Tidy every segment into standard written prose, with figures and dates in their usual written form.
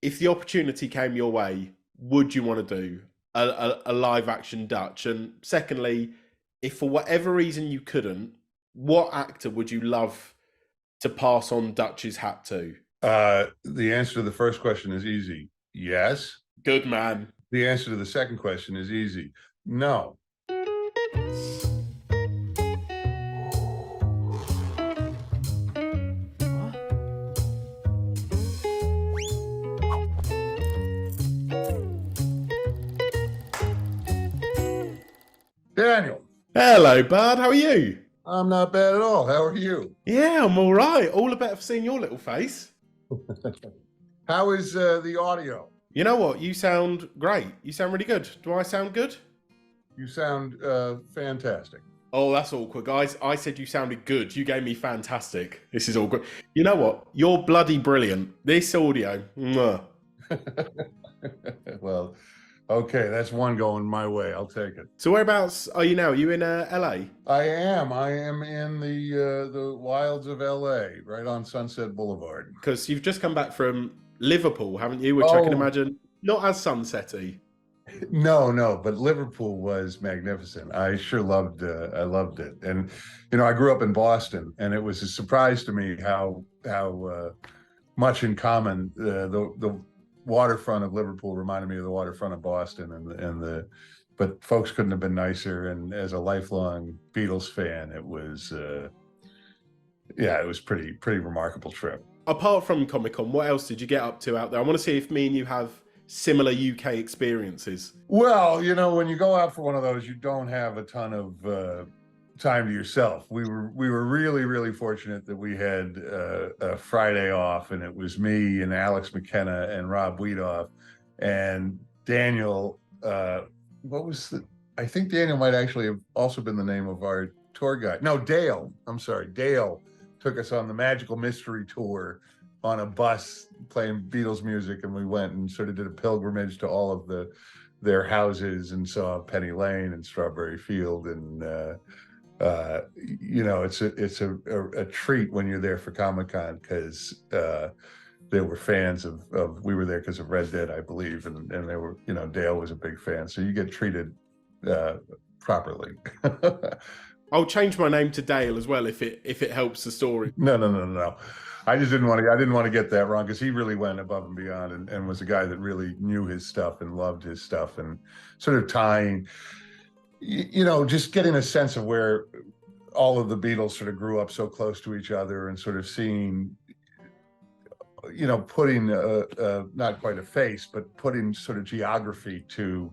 if the opportunity came your way, would you want to do a live action Dutch? And secondly, if for whatever reason you couldn't, what actor would you love to pass on Dutch's hat to? The answer to the first question is easy. Yes. Good man. The answer to the second question is easy. No. Daniel. Hello, bud. How are you? I'm not bad at all. How are you? Yeah, I'm all right. All the better for seeing your little face. How is the audio? You know what? You sound great. You sound really good. Do I sound good? You sound fantastic. Oh, that's awkward, guys. I said you sounded good. You gave me fantastic. This is all good. You know what? You're bloody brilliant. This audio. Mwah. Well, okay, that's one going my way. I'll take it. So whereabouts are you now? Are you in LA? I am. I am in the wilds of LA, right on Sunset Boulevard. Because you've just come back from Liverpool, haven't you? Which I can imagine not as sunsetty. No, but Liverpool was magnificent. I sure loved. I loved it, and I grew up in Boston, and it was a surprise to me how much in common the waterfront of Liverpool reminded me of the waterfront of Boston, but folks couldn't have been nicer. And as a lifelong Beatles fan, it was it was pretty remarkable trip. Apart from Comic-Con, what else did you get up to out there? I want to see if me and you have similar UK experiences. Well, when you go out for one of those, you don't have a ton of time to yourself. We were really, really fortunate that we had a Friday off, and it was me and Alex McKenna and Rob Weedoff and Daniel. I think Daniel might actually have also been the name of our tour guide. No, Dale. I'm sorry, Dale took us on the Magical Mystery Tour on a bus playing Beatles music, and we went and sort of did a pilgrimage to all of their houses and saw Penny Lane and Strawberry Field, and it's a treat when you're there for Comic-Con, because they were fans of we were there because of Red Dead, I believe, and they were, Dale was a big fan, so you get treated properly. I'll change my name to Dale as well if it helps the story. No. I just didn't want to get that wrong, because he really went above and beyond and was a guy that really knew his stuff and loved his stuff, and sort of tying, just getting a sense of where all of the Beatles sort of grew up so close to each other, and sort of seeing, putting not quite a face, but putting sort of geography to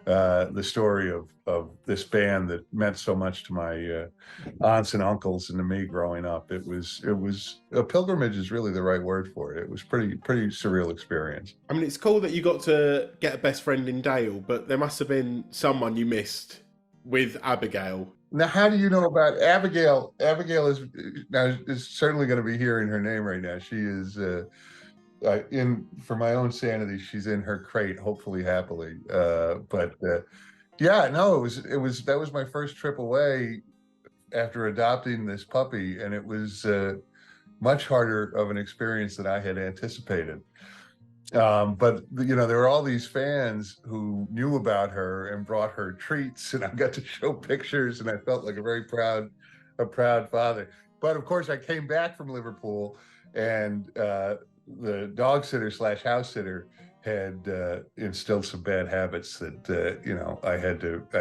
the story of this band that meant so much to my aunts and uncles and to me growing up. It was a pilgrimage is really the right word for it. It was pretty surreal experience. I mean, it's cool that you got to get a best friend in Dale, but there must have been someone you missed with Abigail. Now, how do you know about Abigail? Abigail is certainly going to be hearing her name right now. She is for my own sanity, she's in her crate, hopefully happily. That was my first trip away after adopting this puppy, and it was much harder of an experience than I had anticipated. But there were all these fans who knew about her and brought her treats, and I got to show pictures, and I felt like a proud father. But of course, I came back from Liverpool, and the dog sitter / house sitter had instilled some bad habits that I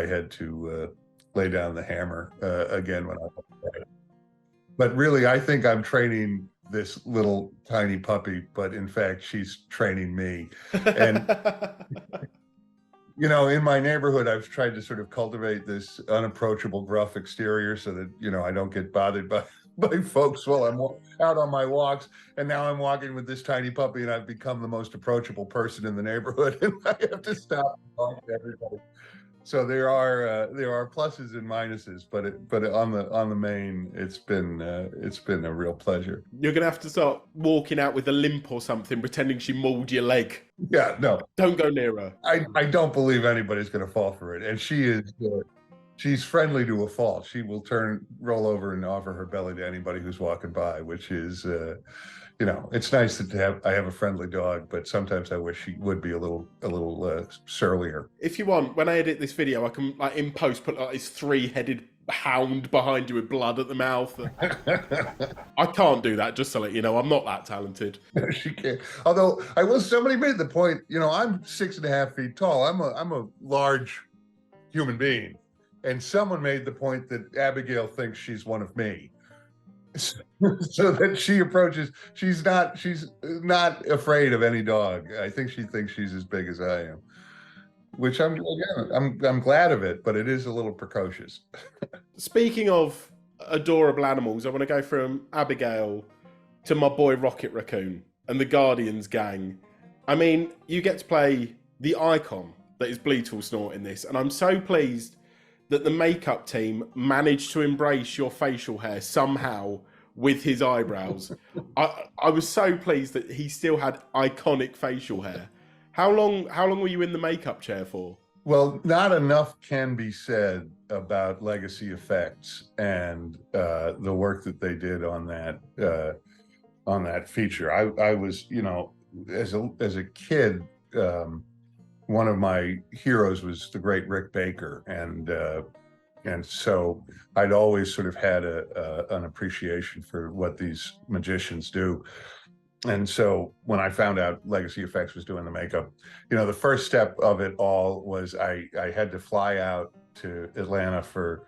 had to lay down the hammer again when I was there. But really, I think I'm training this little tiny puppy, but in fact, she's training me. And in my neighborhood, I've tried to sort of cultivate this unapproachable, gruff exterior so that I don't get bothered by folks while I'm out on my walks. And now I'm walking with this tiny puppy, and I've become the most approachable person in the neighborhood, and I have to stop and talk to everybody. So there are pluses and minuses, but on the main, it's been a real pleasure. You're gonna have to start walking out with a limp or something, pretending she mauled your leg. Yeah, no, don't go near her. I don't believe anybody's gonna fall for it, and she is. She's friendly to a fault. She will roll over and offer her belly to anybody who's walking by, which is, it's nice that I have a friendly dog, but sometimes I wish she would be a little surlier. If you want, when I edit this video, I can like in post put like this 3-headed hound behind you with blood at the mouth. I can't do that, just to let you know. I'm not that talented. She can't. Although somebody made the point. I'm 6.5 feet tall. I'm a large human being, and someone made the point that Abigail thinks she's one of me. So that she approaches, she's not afraid of any dog. I think she thinks she's as big as I am, which I'm glad of it, but it is a little precocious. Speaking of adorable animals, I want to go from Abigail to my boy Rocket Raccoon and the Guardians gang. I mean, you get to play the icon that is Bletelsnort in this, and I'm so pleased that the makeup team managed to embrace your facial hair somehow with his eyebrows. I was so pleased that he still had iconic facial hair. How long were you in the makeup chair for? Well, not enough can be said about Legacy Effects and the work that they did on that feature. I was, as a kid, one of my heroes was the great Rick Baker, and so I'd always sort of had an appreciation for what these magicians do. And so when I found out Legacy Effects was doing the makeup, the first step of it all was I had to fly out to Atlanta for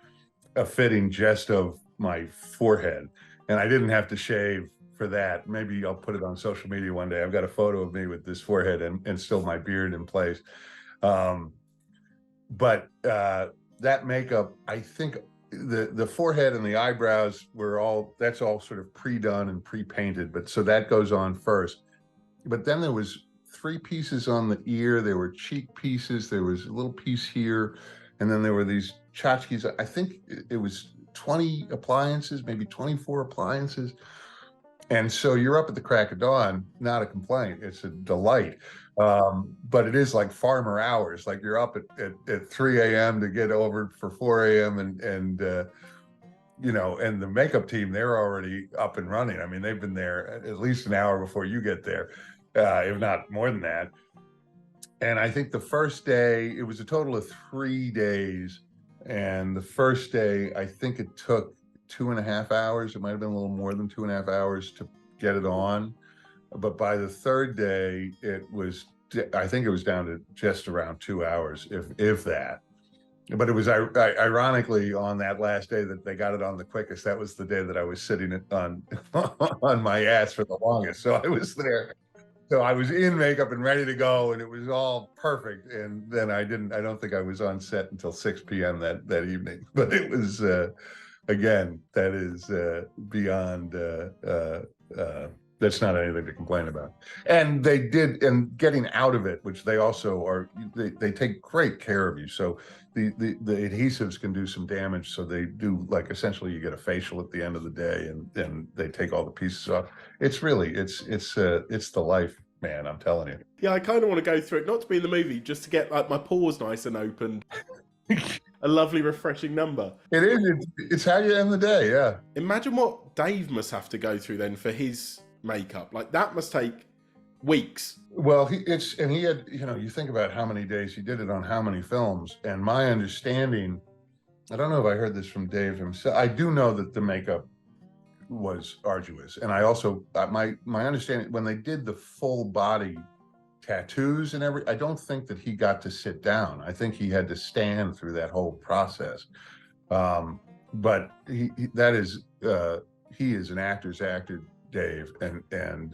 a fitting just of my forehead, and I didn't have to shave for that. Maybe I'll put it on social media one day. I've got a photo of me with this forehead and still my beard in place. But that makeup, I think the forehead and the eyebrows that's all sort of pre-done and pre-painted, but so that goes on first. But then there was 3 pieces on the ear, there were cheek pieces, there was a little piece here, and then there were these tchotchkes. I think it was 20 appliances, maybe 24 appliances. And so you're up at the crack of dawn, not a complaint, it's a delight. But it is like farmer hours, like you're up at 3 a.m. to get over for 4 a.m. and the makeup team, they're already up and running. I mean, they've been there at least an hour before you get there, if not more than that. And I think the first day, it was a total of 3 days. And the first day, I think it took 2.5 hours. It might have been a little more than 2.5 hours to get it on. But by the third day, I think it was down to just around 2 hours, if that. But it was ironically on that last day that they got it on the quickest. That was the day that I was sitting on my ass for the longest. So I was there. So I was in makeup and ready to go, and it was all perfect. And then I don't think I was on set until 6 p.m. that evening. But it was, again, that is beyond, that's not anything to complain about. And they did, and getting out of it, which they also are, they take great care of you. So the adhesives can do some damage. So they do, like, essentially you get a facial at the end of the day, and they take all the pieces off. It's really, it's the life, man, I'm telling you. Yeah, I kind of want to go through it, not to be in the movie, just to get like my pores nice and open. A lovely, refreshing number. It is. It's how you end the day. Yeah. Imagine what Dave must have to go through then for his makeup. Like, that must take weeks. Well, he had, you think about how many days he did it on how many films. And my understanding, I don't know if I heard this from Dave himself. I do know that the makeup was arduous. And I also, my understanding, when they did the full body tattoos and I don't think that he got to sit down. I think he had to stand through that whole process. But he is an actor's actor, Dave, and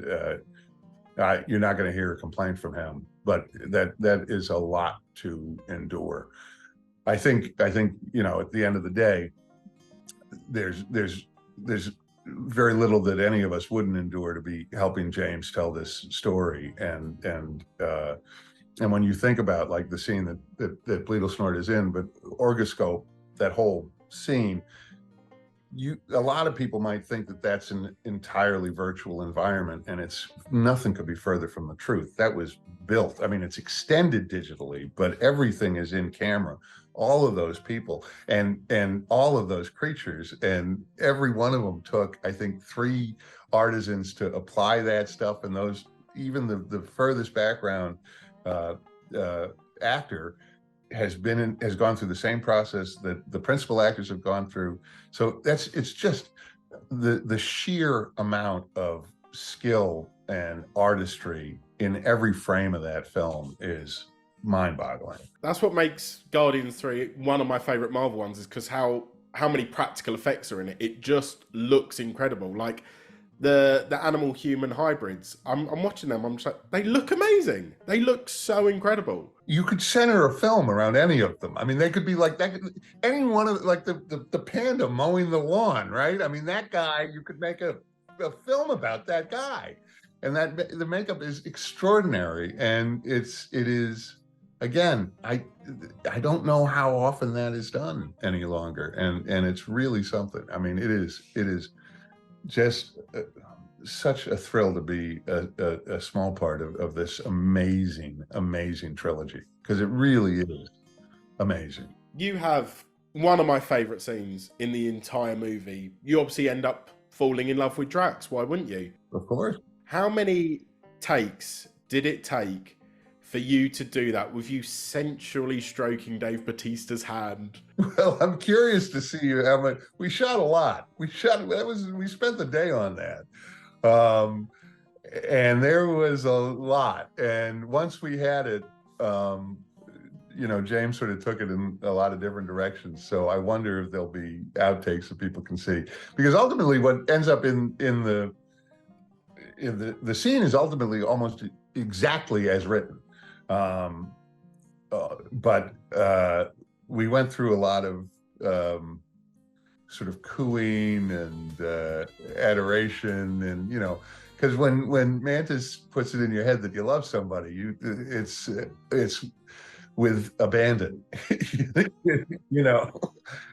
you're not going to hear a complaint from him. But that is a lot to endure. I think at the end of the day, there's very little that any of us wouldn't endure to be helping James tell this story. And when you think about, like, the scene that Bletelsnort is in, but Orgoscope, that whole scene, a lot of people might think that that's an entirely virtual environment, and nothing could be further from the truth. That was built. I mean, it's extended digitally, but everything is in camera. All of those people and all of those creatures, and every one of them took, I think, 3 artisans to apply that stuff. And those, even the furthest background actor has gone through the same process that the principal actors have gone through. So it's just the sheer amount of skill and artistry in every frame of that film is mind-boggling. That's what makes Guardians 3 one of my favorite Marvel ones, is because how many practical effects are in it. It just looks incredible. Like the animal human hybrids, I'm watching them, I'm just like, they look amazing. They look so incredible. You could center a film around any of them. I mean, they could be like that. Any one of, like the panda mowing the lawn, right? I mean, that guy, you could make a film about that guy. And that the makeup is extraordinary. And it is, again, I don't know how often that is done any longer. And it's really something. I mean, it is just such a thrill to be a small part of this amazing trilogy, because it really is amazing. You have one of my favorite scenes in the entire movie. You obviously end up falling in love with Drax. Why wouldn't you? Of course. How many takes did it take for you to do that, with you sensually stroking Dave Bautista's hand? Well, I'm curious to see how much. We shot a lot. We spent the day on that. And there was a lot. And once we had it, James sort of took it in a lot of different directions. So I wonder if there'll be outtakes that people can see, because ultimately what ends up in the scene is ultimately almost exactly as written. But we went through a lot of sort of cooing and adoration, and because when Mantis puts it in your head that you love somebody, it's with abandon.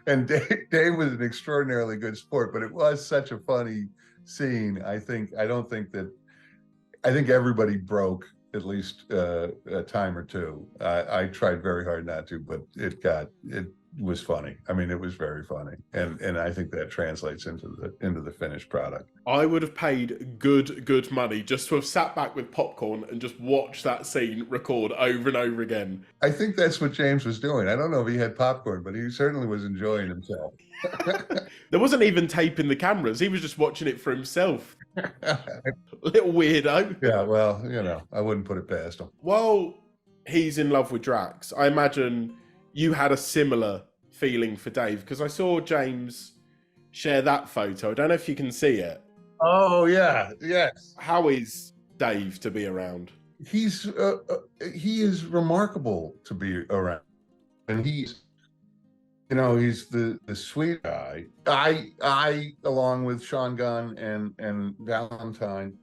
And Dave was an extraordinarily good sport, but it was such a funny scene. I think everybody broke at least a time or two. I tried very hard not to, but it was funny. I mean, it was very funny, and I think that translates into the finished product. I would have paid good money just to have sat back with popcorn and just watched that scene record over and over again. I think that's what James was doing. I don't know if he had popcorn, but he certainly was enjoying himself. There wasn't even tape in the cameras. He was just watching it for himself. Little weirdo. Yeah, well, I wouldn't put it past him. While he's in love with Drax, I imagine you had a similar feeling for Dave, because I saw James share that photo. I don't know if you can see it. Oh, yeah. Yes. How is Dave to be around? He is remarkable to be around. And he's the sweet guy. I along with Sean Gunn and Valentine,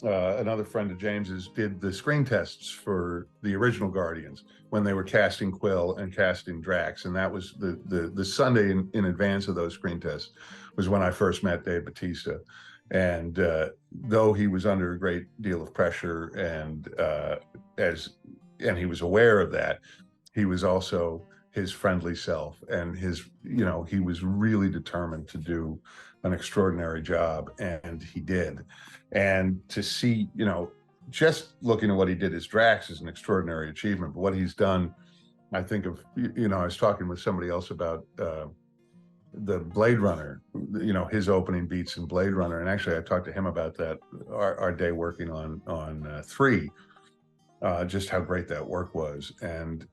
another friend of James's, did the screen tests for the original Guardians when they were casting Quill and casting Drax, and that was the Sunday in advance of those screen tests was when I first met Dave Bautista. And though he was under a great deal of pressure, and he was aware of that, he was also his friendly self, and he was really determined to do an extraordinary job, and he did. And to see, just looking at what he did as Drax is an extraordinary achievement, but what he's done, I think of, I was talking with somebody else about the Blade Runner, his opening beats in Blade Runner, and actually I talked to him about that our day working on 3, just how great that work was. And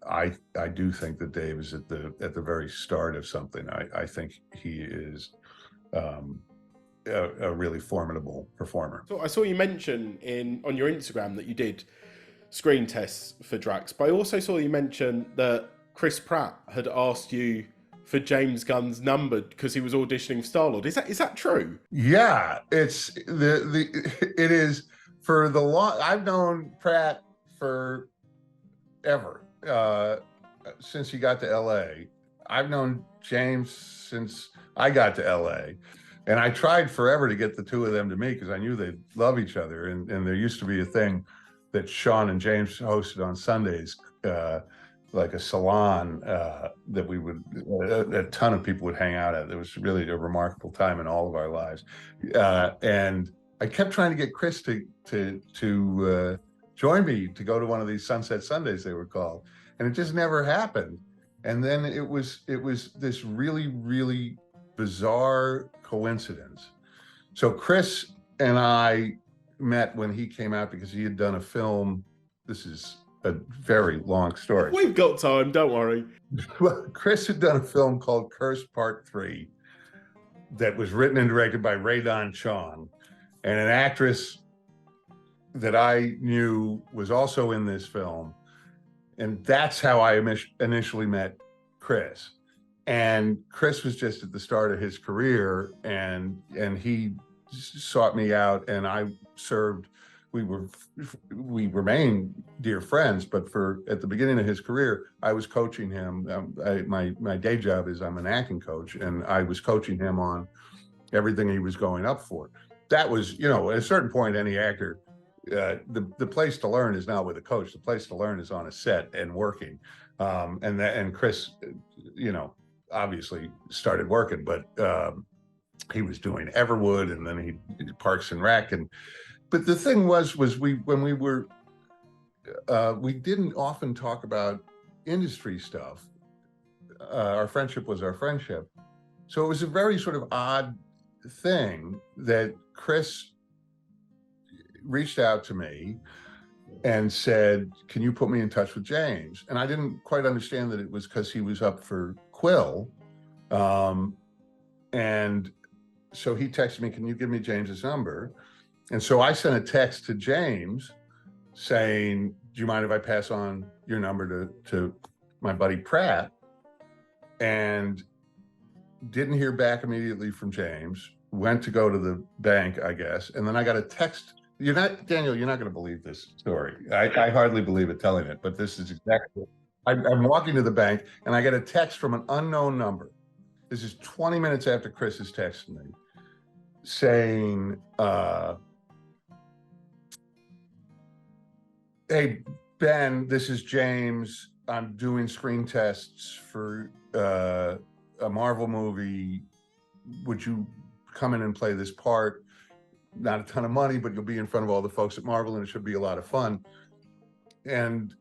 I do think that Dave is at the very start of something. I think he is a really formidable performer. So I saw you mention on your Instagram that you did screen tests for Drax, but I also saw you mention that Chris Pratt had asked you for James Gunn's number because he was auditioning for Star-Lord. Is that true? Yeah, it is. For the long, I've known Pratt for ever, since he got to LA. I've known James since I got to LA, and I tried forever to get the two of them to meet because I knew they'd love each other. And there used to be a thing that Sean and James hosted on Sundays, like a salon that we would, a ton of people would hang out at. It was really a remarkable time in all of our lives. And I kept trying to get Chris to join me to go to one of these Sunset Sundays, they were called, and it just never happened. And then it was this really, really bizarre coincidence. So Chris and I met when he came out because he had done a film. This is a very long story. We've got time, don't worry. Well, Chris had done a film called Curse Part 3 that was written and directed by Ray Don Chong, and an actress that I knew was also in this film. And that's how I initially met Chris. And Chris was just at the start of his career, and he sought me out, and I served. We remain dear friends, but at the beginning of his career, I was coaching him. My day job is I'm an acting coach, and I was coaching him on everything he was going up for. That was, at a certain point, any actor, the place to learn is not with a coach. The place to learn is on a set and working. And Chris, obviously started working, but he was doing Everwood, and then he Parks and Rec, but the thing was we didn't often talk about industry stuff. Our friendship was our friendship. So it was a very sort of odd thing that Chris reached out to me and said, can you put me in touch with James? And I didn't quite understand that it was because he was up for Quill. And so he texted me, can you give me James's number? And so I sent a text to James saying, do you mind if I pass on your number to my buddy Pratt? And didn't hear back immediately from James, went to go to the bank, I guess. And then I got a text. Daniel, you're not going to believe this story. I hardly believe it telling it, but this is exactly, I'm walking to the bank and I get a text from an unknown number. This is 20 minutes after Chris has texted me saying, hey, Ben, this is James. I'm doing screen tests for a Marvel movie. Would you come in and play this part? Not a ton of money, but you'll be in front of all the folks at Marvel and it should be a lot of fun. And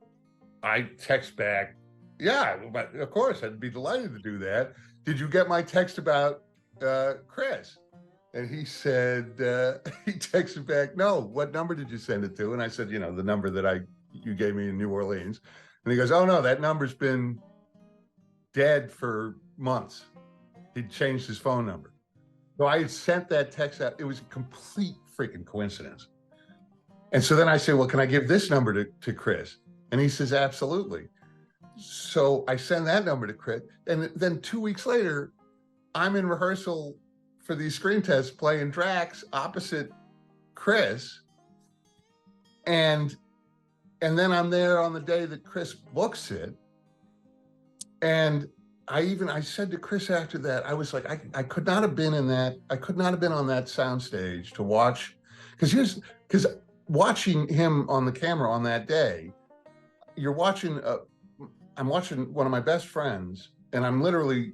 I text back, yeah, of course, I'd be delighted to do that. Did you get my text about Chris? And he said, he texted back, no, what number did you send it to? And I said, the number that you gave me in New Orleans. And he goes, oh no, that number's been dead for months. He'd changed his phone number. So I had sent that text out. It was a complete freaking coincidence. And so then I say, well, can I give this number to Chris? And he says, absolutely. So I send that number to Chris. And then 2 weeks later, I'm in rehearsal for these screen tests playing Drax opposite Chris. And then I'm there on the day that Chris books it. And I said to Chris after that, I was like, I could not have been on that soundstage to watch, because watching him on the camera on that day, I'm watching one of my best friends, and I'm literally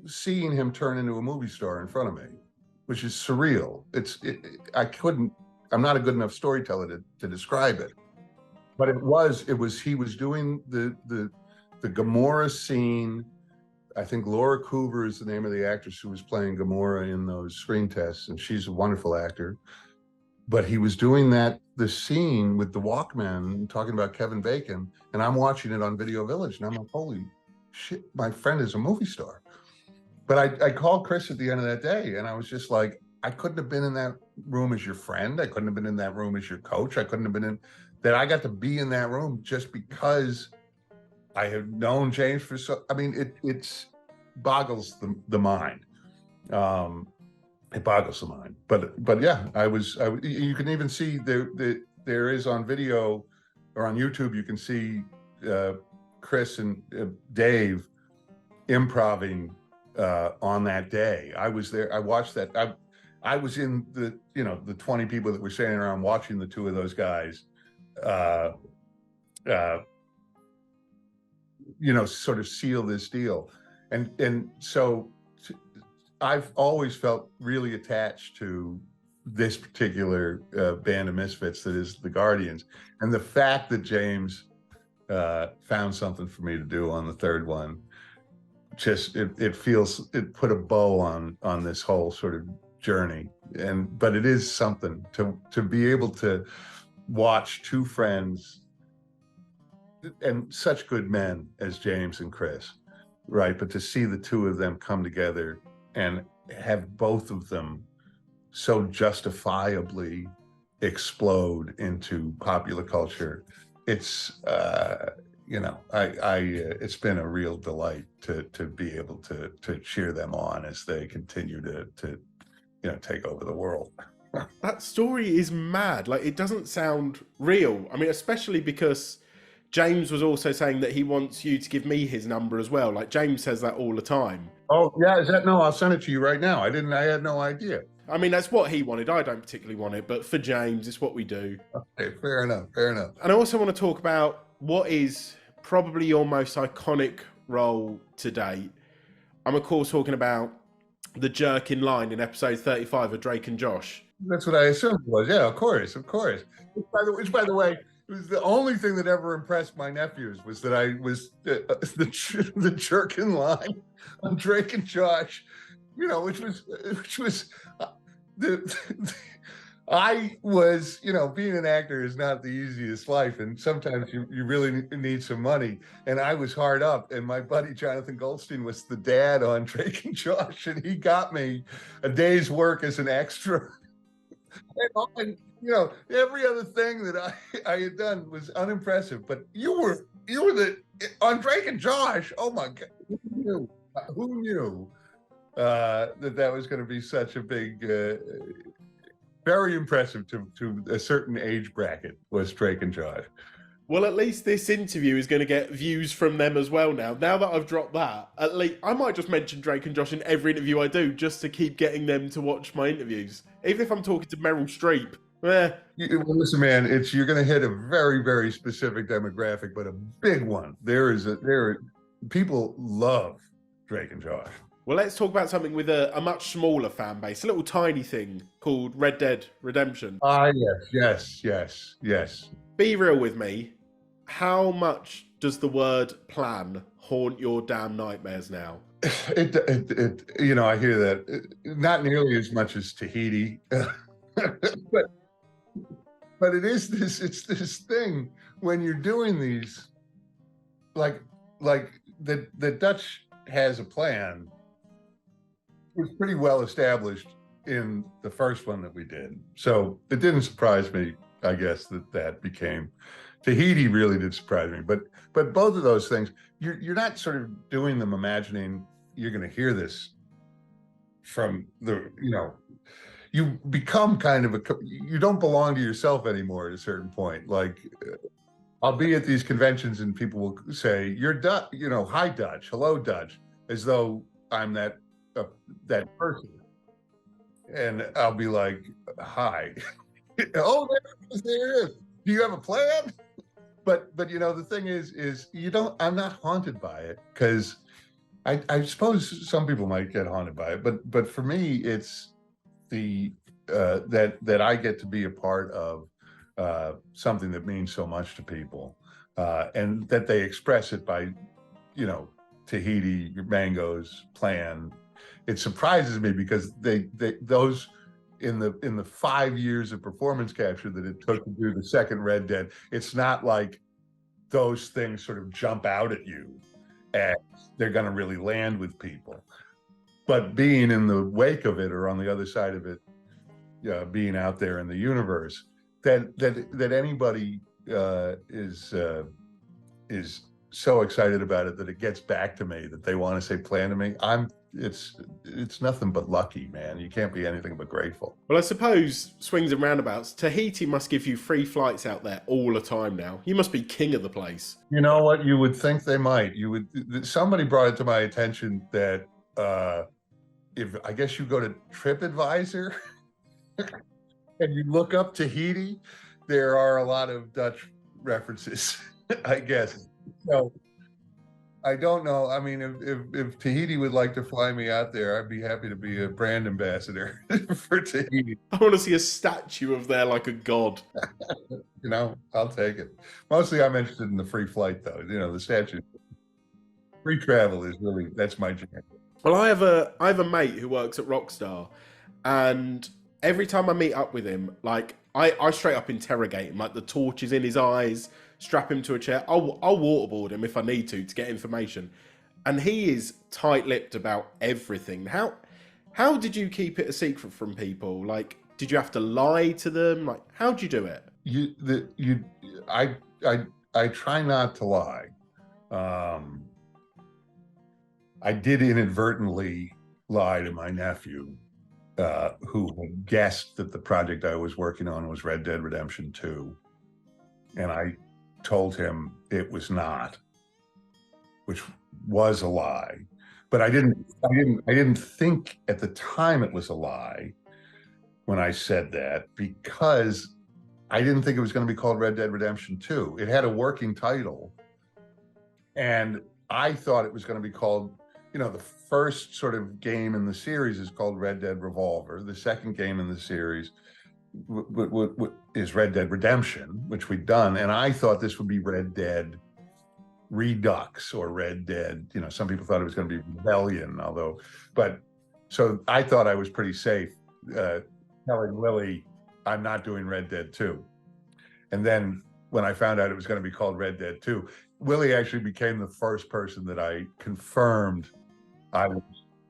seeing him turn into a movie star in front of me, which is surreal. I'm not a good enough storyteller to describe it, but he was doing the Gamora scene. I think Laura Coover is the name of the actress who was playing Gamora in those screen tests, and she's a wonderful actor. But he was doing the scene with the Walkman, talking about Kevin Bacon, and I'm watching it on Video Village, and I'm like, holy shit, my friend is a movie star. But I called Chris at the end of that day, and I was just like, I couldn't have been in that room as your friend. I couldn't have been in that room as your coach. I couldn't have been that I got to be in that room just because I had known James for it boggles the mind. It boggles the mind. But yeah, you can even see there is on video or on YouTube, you can see Chris and Dave improving on that day. I was there. I watched that. I was in the, the 20 people that were standing around watching the two of those guys, sort of seal this deal. And so I've always felt really attached to this particular band of misfits that is the Guardians. And the fact that James found something for me to do on the third one, just it put a bow on this whole sort of journey. But it is something to be able to watch two friends and such good men as James and Chris, right? But to see the two of them come together and have both of them so justifiably explode into popular culture, it's it's been a real delight to be able to cheer them on as they continue to take over the world. That story is mad. Like, it doesn't sound real. I mean, especially because James was also saying that he wants you to give me his number as well. Like, James says that all the time. Oh, yeah. Is that? No, I'll send it to you right now. I had no idea. I mean, that's what he wanted. I don't particularly want it, but for James, it's what we do. Okay, fair enough. And I also want to talk about what is probably your most iconic role to date. I'm, of course, talking about the jerk in line in episode 35 of Drake and Josh. That's what I assumed it was. Yeah, of course. Which, by the way, it was the only thing that ever impressed my nephews was that I was the jerk in line on Drake and Josh, which was I was, being an actor is not the easiest life, and sometimes you really need some money. And I was hard up, and my buddy Jonathan Goldstein was the dad on Drake and Josh, and he got me a day's work as an extra. And every other thing that I had done was unimpressive. But you were on Drake and Josh. Oh my God, who knew that was going to be such a big, very impressive to a certain age bracket was Drake and Josh. Well, at least this interview is going to get views from them as well now. Now that I've dropped that, at least I might just mention Drake and Josh in every interview I do just to keep getting them to watch my interviews. Even if I'm talking to Meryl Streep. Well, listen, man, you're going to hit a very, very specific demographic, but a big one. People love Drake and Josh. Well, let's talk about something with a much smaller fan base, a little tiny thing called Red Dead Redemption. Yes. Be real with me. How much does the word plan haunt your damn nightmares now? I hear that. Not nearly as much as Tahiti, but it's this thing when you're doing these, like the Dutch has a plan. It was pretty well established in the first one that we did. So it didn't surprise me, I guess, that became Tahiti. Really did surprise me. But both of those things, you're not sort of doing them imagining you're going to hear this from you become kind of you don't belong to yourself anymore at a certain point. Like, I'll be at these conventions and people will say, "You're Dutch," "Hi Dutch," "Hello Dutch," as though I'm that person. And I'll be like, "Hi." "Oh, there it is. Do you have a plan?" But the thing is I'm not haunted by it, because I suppose some people might get haunted by it, but for me, it's the that I get to be a part of something that means so much to people, and that they express it by, Tahiti, mangoes, plan. It surprises me because those in the 5 years of performance capture that it took to do the second Red Dead, it's not like those things sort of jump out at you and they're going to really land with people. But being in the wake of it, or on the other side of it, being out there in the universe, that anybody is so excited about it that it gets back to me, that they want to say plan to me. It's nothing but lucky, man. You can't be anything but grateful. Well, I suppose, swings and roundabouts, Tahiti must give you free flights out there all the time now. You must be king of the place. You know what? You would think they might. Somebody brought it to my attention that if I guess you go to TripAdvisor and you look up Tahiti, there are a lot of Dutch references, I guess. So I don't know. I mean, if Tahiti would like to fly me out there, I'd be happy to be a brand ambassador for Tahiti. I want to see a statue of there like a god. You know, I'll take it. Mostly I'm interested in the free flight, though. You know, the statue. Free travel is really, that's my jam. Well, I have a mate who works at Rockstar, and every time I meet up with him, like I straight up interrogate him, like the torch is in his eyes, strap him to a chair. I'll waterboard him if I need to get information, and he is tight-lipped about everything. How did you keep it a secret from people? Like, did you have to lie to them? Like, how'd you do it? I I try not to lie. I did inadvertently lie to my nephew, who had guessed that the project I was working on was Red Dead Redemption 2. And I told him it was not, which was a lie. But I didn't think at the time it was a lie when I said that, because I didn't think it was going to be called Red Dead Redemption 2. It had a working title. And I thought it was going to be called, you know, the first sort of game in the series is called Red Dead Revolver. The second game in the series is Red Dead Redemption, which we'd done. And I thought this would be Red Dead Redux or Red Dead. You know, some people thought it was going to be Rebellion, but so I thought I was pretty safe telling Willie I'm not doing Red Dead 2. And then when I found out it was going to be called Red Dead 2, Willie actually became the first person that I confirmed I was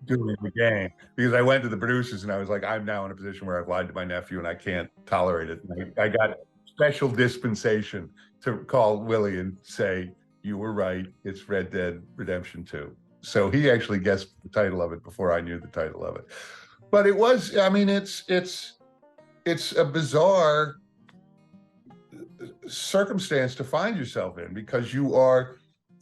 doing the game, because I went to the producers and I was like, I'm now in a position where I've lied to my nephew and I can't tolerate it. And I got special dispensation to call Willie and say, you were right, it's Red Dead Redemption 2. So he actually guessed the title of it before I knew the title of it. But it was, I mean, it's a bizarre circumstance to find yourself in, because you're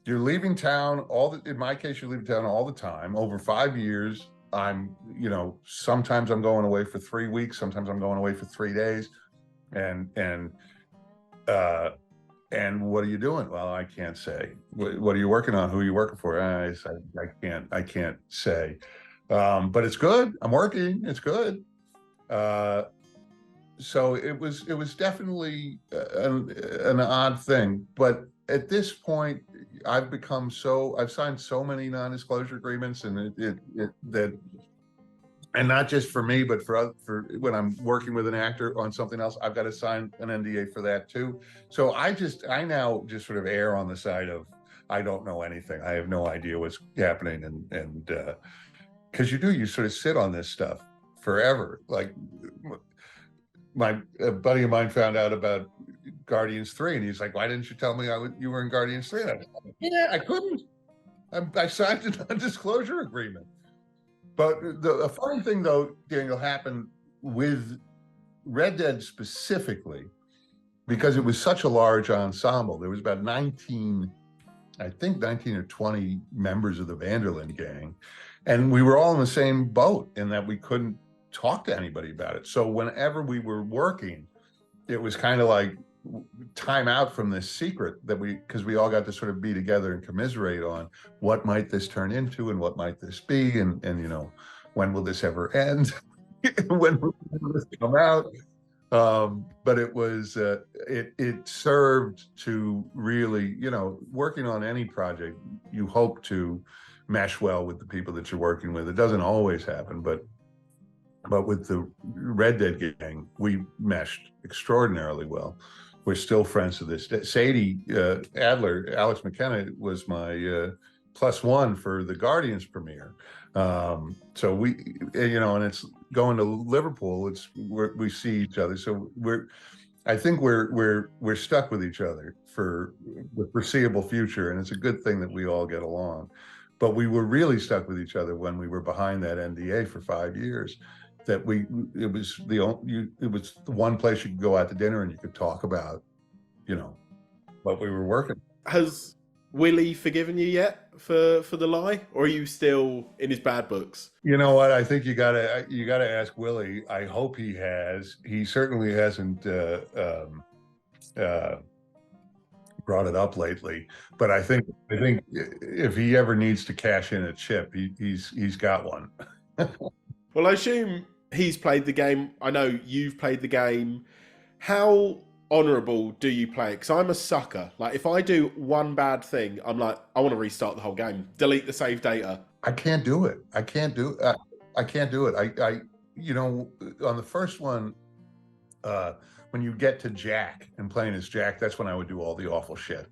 leaving town in my case, you're leaving town all the time. Over 5 years, I'm, you know, sometimes I'm going away for 3 weeks, sometimes I'm going away for 3 days. And what are you doing? Well, I can't say. What are you working on? Who are you working for? I can't say. But it's good. I'm working. It's good. So it was definitely an odd thing. But at this point, I've signed so many non-disclosure agreements, and and not just for me, but for when I'm working with an actor on something else, I've got to sign an NDA for that too. So I now just sort of err on the side of, I don't know anything. I have no idea what's happening. And because you sort of sit on this stuff forever. Like a buddy of mine found out about Guardians 3, and he's like, why didn't you tell me you were in Guardians 3? And I was like, yeah, I couldn't. I signed a non-disclosure agreement. But the funny thing, though, Daniel, happened with Red Dead specifically, because it was such a large ensemble. There was about 19 or 20 members of the Vanderlyn gang. And we were all in the same boat in that we couldn't talk to anybody about it. So whenever we were working, it was kind of like time out from this secret because we all got to sort of be together and commiserate on what might this turn into and what might this be, and you know, when will this ever end? When will this come out? But it was it served to really, you know, working on any project, you hope to mesh well with the people that you're working with. It doesn't always happen, but with the Red Dead gang, we meshed extraordinarily well. We're still friends to this day. Sadie Adler, Alex McKenna, was my +1 for the Guardians premiere. So we, you know, and it's going to Liverpool. We see each other. So I think we're stuck with each other for the foreseeable future, and it's a good thing that we all get along. But we were really stuck with each other when we were behind that NDA for 5 years. That it was the one place you could go out to dinner and you could talk about, you know, what we were working. Has Willie forgiven you yet for the lie, or are you still in his bad books? You know what? I think you gotta ask Willie. I hope he has. He certainly hasn't brought it up lately. But I think if he ever needs to cash in a chip, he's got one. Well, I assume he's played the game. I know you've played the game. How honourable do you play it? Because I'm a sucker. Like, if I do one bad thing, I'm like, I want to restart the whole game. Delete the save data. I can't do it. I can't do it. I can't do it. I you know, on the first one, when you get to Jack and playing as Jack, that's when I would do all the awful shit.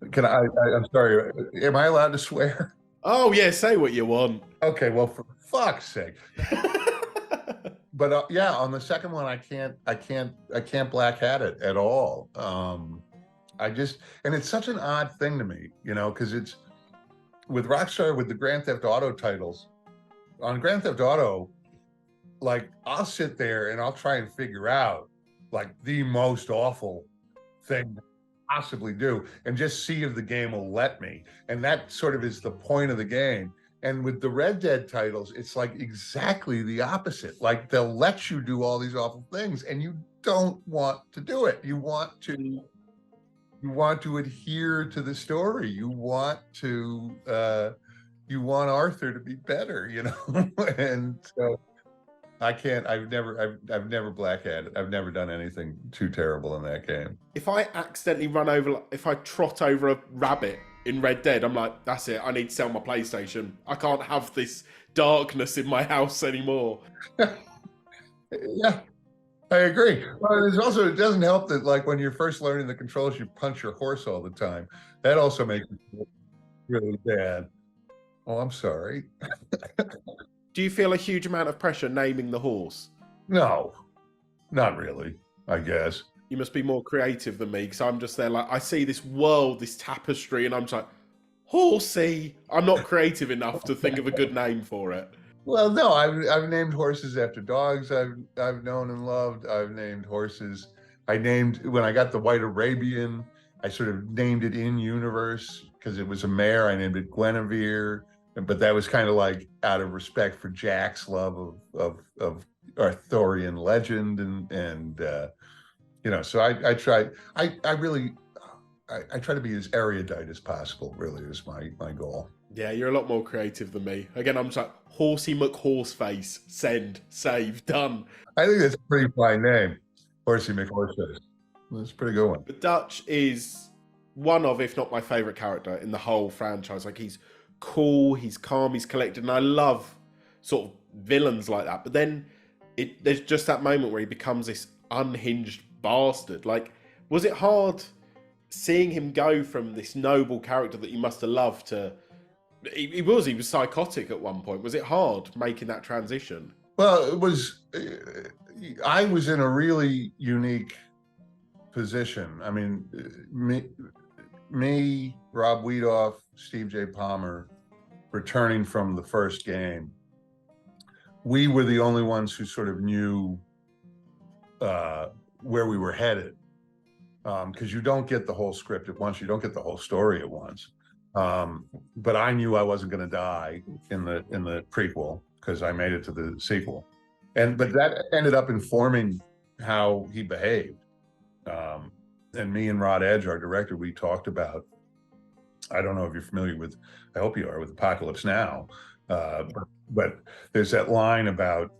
I'm sorry. Am I allowed to swear? Oh yeah, say what you want. Okay, well, for fuck's sake. But yeah, on the second one, I can't black hat it at all. And it's such an odd thing to me, you know, because it's with Rockstar, with the Grand Theft Auto titles. On Grand Theft Auto, like, I'll sit there and I'll try and figure out like the most awful thing to possibly do and just see if the game will let me. And that sort of is the point of the game. And with the Red Dead titles, it's like exactly the opposite. Like, they'll let you do all these awful things and you don't want to do it. You want to adhere to the story. You want Arthur to be better, you know? And so I've never black hatted. I've never done anything too terrible in that game. If I accidentally if I trot over a rabbit in Red Dead, I'm like, that's it. I need to sell my PlayStation. I can't have this darkness in my house anymore. Yeah, I agree. Well, it doesn't help that, like, when you're first learning the controls, you punch your horse all the time. That also makes it really bad. Oh, I'm sorry. Do you feel a huge amount of pressure naming the horse? No, not really, I guess. You must be more creative than me, because I'm just there like, I see this world, this tapestry, and I'm just like, horsey. I'm not creative enough to think of a good name for it. Well, no, I've named horses after dogs I've known and loved. I've named horses. When I got the White Arabian, I sort of named it in universe because it was a mare. I named it Guinevere, but that was kind of like out of respect for Jack's love of Arthurian legend, and you know. So I try to be as erudite as possible. Really, is my goal. Yeah, you're a lot more creative than me. Again, I'm just like, Horsey McHorseface, send, save, done. I think that's a pretty fine name, Horsey McHorseface. That's a pretty good one. But Dutch is one of, if not my favourite character in the whole franchise. Like, he's cool, he's calm, he's collected, and I love sort of villains like that. But then there's just that moment where he becomes this unhinged bastard. Like, was it hard seeing him go from this noble character that you must have loved to... He was psychotic at one point. Was it hard making that transition? Well, it was. I was in a really unique position. I mean, me, Rob Wiedoff, Steve J. Palmer, returning from the first game, we were the only ones who sort of knew where we were headed, because you don't get the whole script at once. You don't get the whole story at once. But I knew I wasn't going to die in the prequel because I made it to the sequel, but that ended up informing how he behaved. And me and Rod Edge, our director, we talked about. I don't know if you're familiar with. I hope you are, with Apocalypse Now, but there's that line about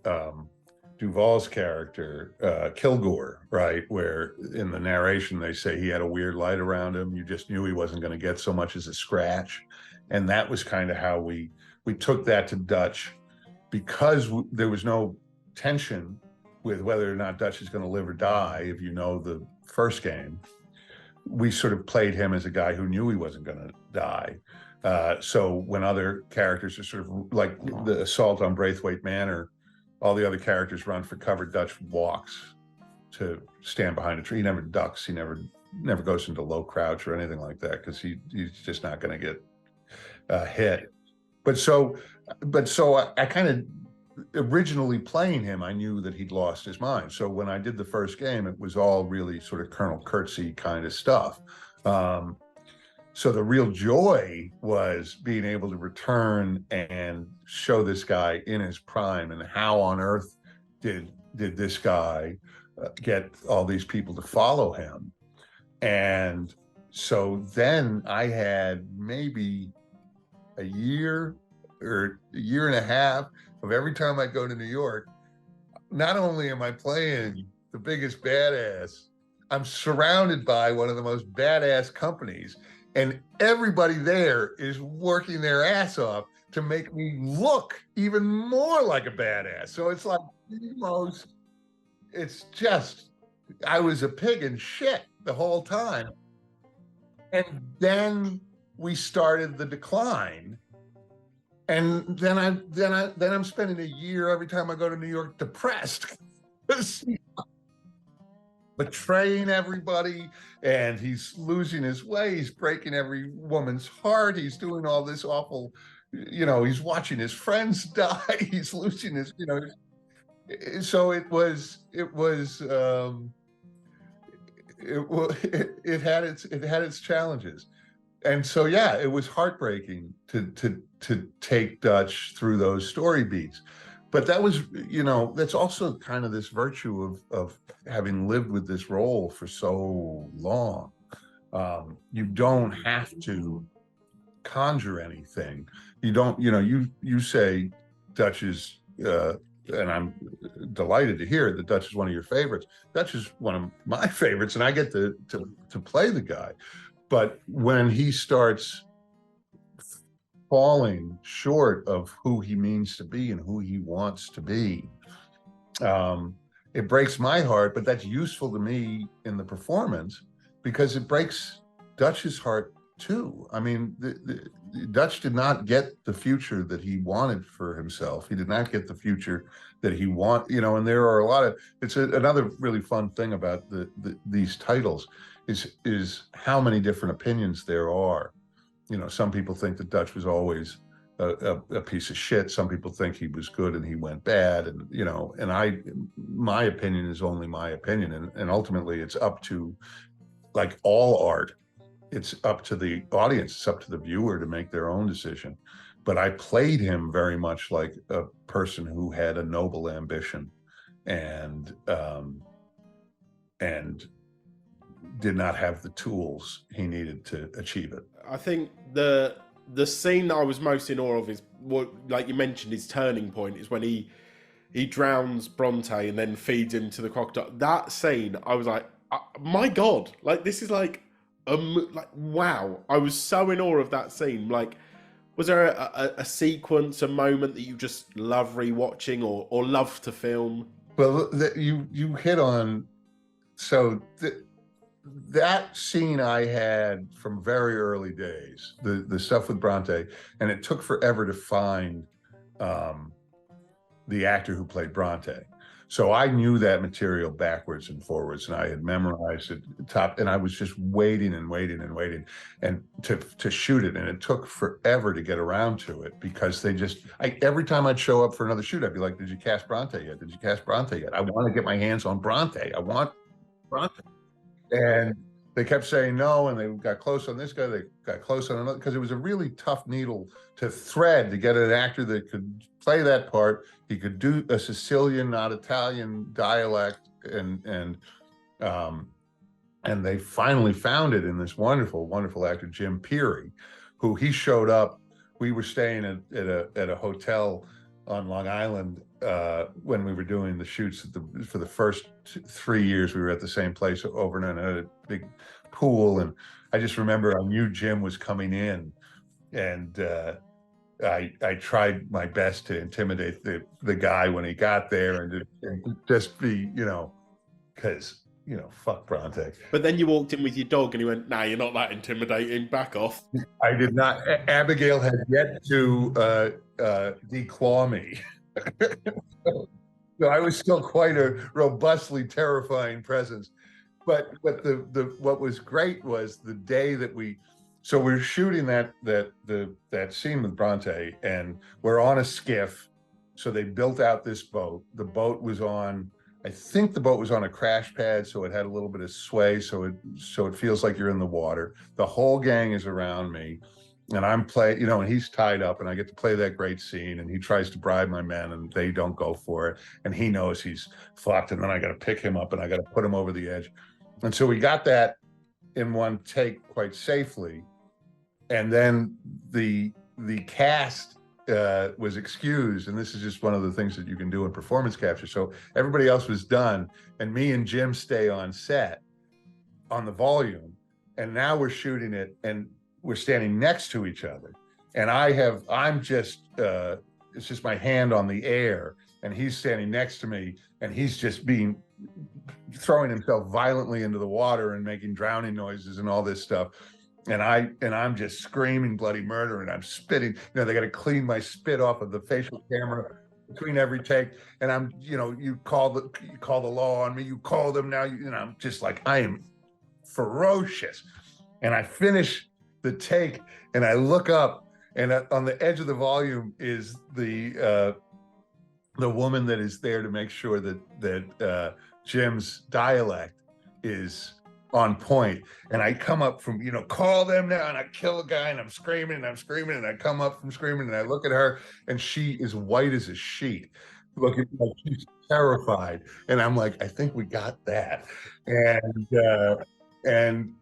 Duvall's character, Kilgore, right, where in the narration they say he had a weird light around him. You just knew he wasn't going to get so much as a scratch. And that was kind of how we took that to Dutch, because there was no tension with whether or not Dutch is going to live or die. If you know the first game, we sort of played him as a guy who knew he wasn't going to die. So when other characters are sort of like the assault on Braithwaite Manor, all the other characters run for cover, Dutch walks to stand behind a tree. He never ducks. He never goes into low crouch or anything like that, because he's just not going to get hit. But so I kind of, originally playing him, I knew that he'd lost his mind. So when I did the first game, it was all really sort of Colonel Kurtzy kind of stuff. So the real joy was being able to return and show this guy in his prime, and how on earth did this guy get all these people to follow him. And so then I had maybe a year or a year and a half of every time I go to New York, not only am I playing the biggest badass, I'm surrounded by one of the most badass companies, and everybody there is working their ass off to make me look even more like a badass. So it's like the most, it's just, I was a pig in shit the whole time. And then we started the decline. And then I'm spending a year every time I go to New York depressed, betraying everybody, and he's losing his way. He's breaking every woman's heart. He's doing all this awful, he's watching his friends die. He's losing his, so it had its challenges. And so, yeah, it was heartbreaking to take Dutch through those story beats. But that was, that's also kind of this virtue of having lived with this role for so long. You don't have to conjure anything. You don't, you say Dutch is, and I'm delighted to hear that Dutch is one of your favorites. Dutch is one of my favorites, and I get to play the guy. But when he starts falling short of who he means to be and who he wants to be, it breaks my heart, but that's useful to me in the performance because it breaks Dutch's heart too. I mean, Dutch did not get the future that he wanted for himself. He did not get the future that he and there are a lot of, it's another really fun thing about these titles is how many different opinions there are. Some people think that Dutch was always a piece of shit. Some people think he was good and he went bad. And, my opinion is only my opinion. And ultimately it's up to, like all art, it's up to the audience, it's up to the viewer to make their own decision. But I played him very much like a person who had a noble ambition and did not have the tools he needed to achieve it. I think the scene that I was most in awe of is what, like you mentioned, his turning point is when he drowns Bronte and then feeds him to the crocodile. That scene, I was like, my God, like this is like wow. I was so in awe of that scene. Like, was there a sequence, a moment that you just love rewatching or love to film? Well, you hit on, so that scene I had from very early days, the stuff with Bronte, and it took forever to find the actor who played Bronte. So I knew that material backwards and forwards, and I had memorized it top, and I was just waiting and to shoot it, and it took forever to get around to it because every time I'd show up for another shoot, I'd be like, "Did you cast Bronte yet? Did you cast Bronte yet? I want to get my hands on Bronte. I want Bronte." And they kept saying no, and they got close on this guy, they got close on another, because it was a really tough needle to thread to get an actor that could play that part. He could do a Sicilian, not Italian dialect, and they finally found it in this wonderful, wonderful actor, Jim Peary, who he showed up. We were staying at a hotel on Long Island when we were doing the shoots for the first 3 years. We were at the same place over and had a big pool, and I just remember I knew Jim was coming in, and I tried my best to intimidate the guy when he got there, and just be, because fuck Bronte. But then you walked in with your dog and he went, "Nah, you're not that intimidating, back off." I did not. Abigail had yet to declaw me. So I was still quite a robustly terrifying presence. But what was great was the day that so we're shooting that scene with Bronte, and we're on a skiff. So they built out this boat. The boat was on I think the boat was on a crash pad, so it had a little bit of sway, so it feels like you're in the water. The whole gang is around me, and I'm playing, and he's tied up, and I get to play that great scene, and he tries to bribe my men, and they don't go for it, and he knows he's fucked, and then I got to pick him up, and I got to put him over the edge. And so we got that in one take quite safely, and then the cast was excused, and this is just one of the things that you can do in performance capture. So everybody else was done, and me and Jim stay on set on the volume, and now we're shooting it, and we're standing next to each other, and I'm just it's just my hand on the air, and he's standing next to me, and he's just throwing himself violently into the water and making drowning noises and all this stuff. And I'm just screaming bloody murder, and I'm spitting. They got to clean my spit off of the facial camera between every take. And I'm, you call the law on me. You call them now. I'm just like, I am ferocious. And I finish the take, and I look up, and on the edge of the volume is the woman that is there to make sure that Jim's dialect is on point. And I come up from, call them now, and I kill a guy, and I'm screaming, and I come up from screaming, and I look at her, and she is white as a sheet, looking like she's terrified. And I'm like, I think we got that. And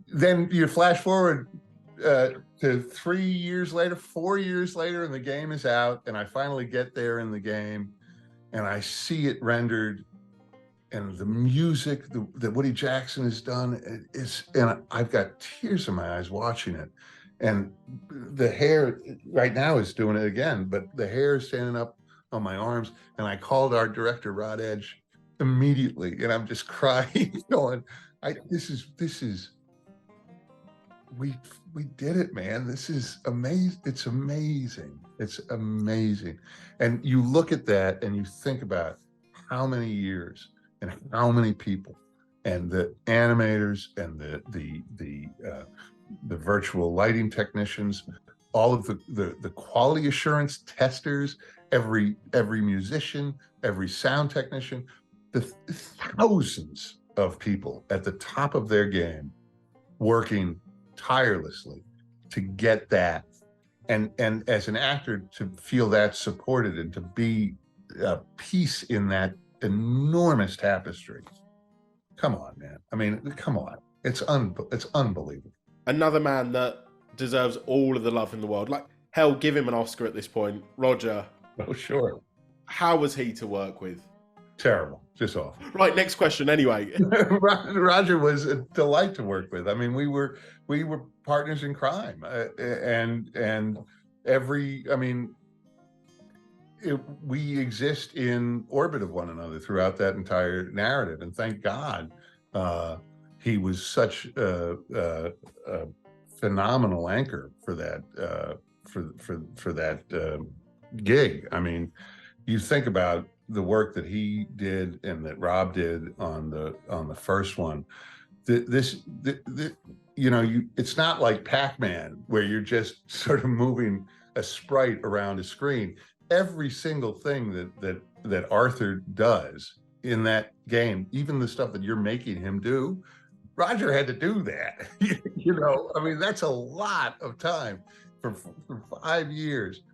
then you flash forward to 3 years later, 4 years later, and the game is out, and I finally get there in the game, and I see it rendered, and the music that Woody Jackson has done and I've got tears in my eyes watching it. And the hair right now is doing it again, but the hair is standing up on my arms. And I called our director, Rod Edge, immediately, and I'm just crying, going, we did it, man. This is amazing. It's amazing. It's amazing. And you look at that and you think about how many years and how many people, and the animators, and the virtual lighting technicians, all of the quality assurance testers, every musician, every sound technician, the thousands of people at the top of their game working tirelessly to get that, and as an actor, to feel that supported and to be a piece in that enormous tapestry. Come on, man. I mean, come on. It's unbelievable. Another man that deserves all of the love in the world. Like, hell, give him an Oscar at this point. Roger. Oh, sure. How was he to work with? Terrible. Just awful. Right, next question anyway. Roger was a delight to work with. I mean, we were partners in crime. We exist in orbit of one another throughout that entire narrative, and thank God he was such a phenomenal anchor for that for that gig. I mean, you think about the work that he did and that Rob did on the first one. It's not like Pac-Man where you're just sort of moving a sprite around a screen. Every single thing that Arthur does in that game, even the stuff that you're making him do, Roger had to do that. I mean, that's a lot of time for 5 years.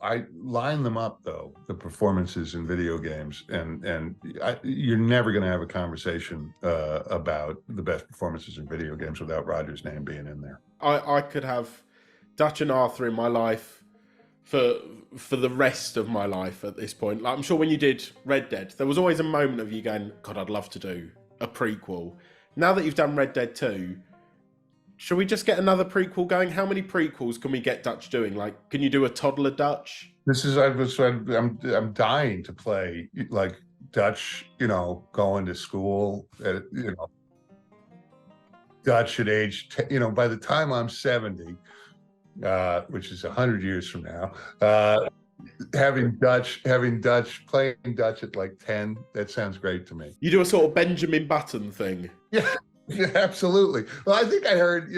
I line them up, though, the performances in video games, and you're never going to have a conversation about the best performances in video games without Roger's name being in there. I could have Dutch and Arthur in my life for the rest of my life at this point. Like, I'm sure when you did Red Dead, there was always a moment of you going, God, I'd love to do a prequel. Now that you've done Red Dead 2, should we just get another prequel going? How many prequels can we get Dutch doing? Like, can you do a toddler Dutch? I'm dying to play like Dutch, going to school, Dutch at age 10, by the time I'm 70, which is 100 years from now, having Dutch playing Dutch at like 10, that sounds great to me. You do a sort of Benjamin Button thing. Yeah, absolutely. Well, I think I heard,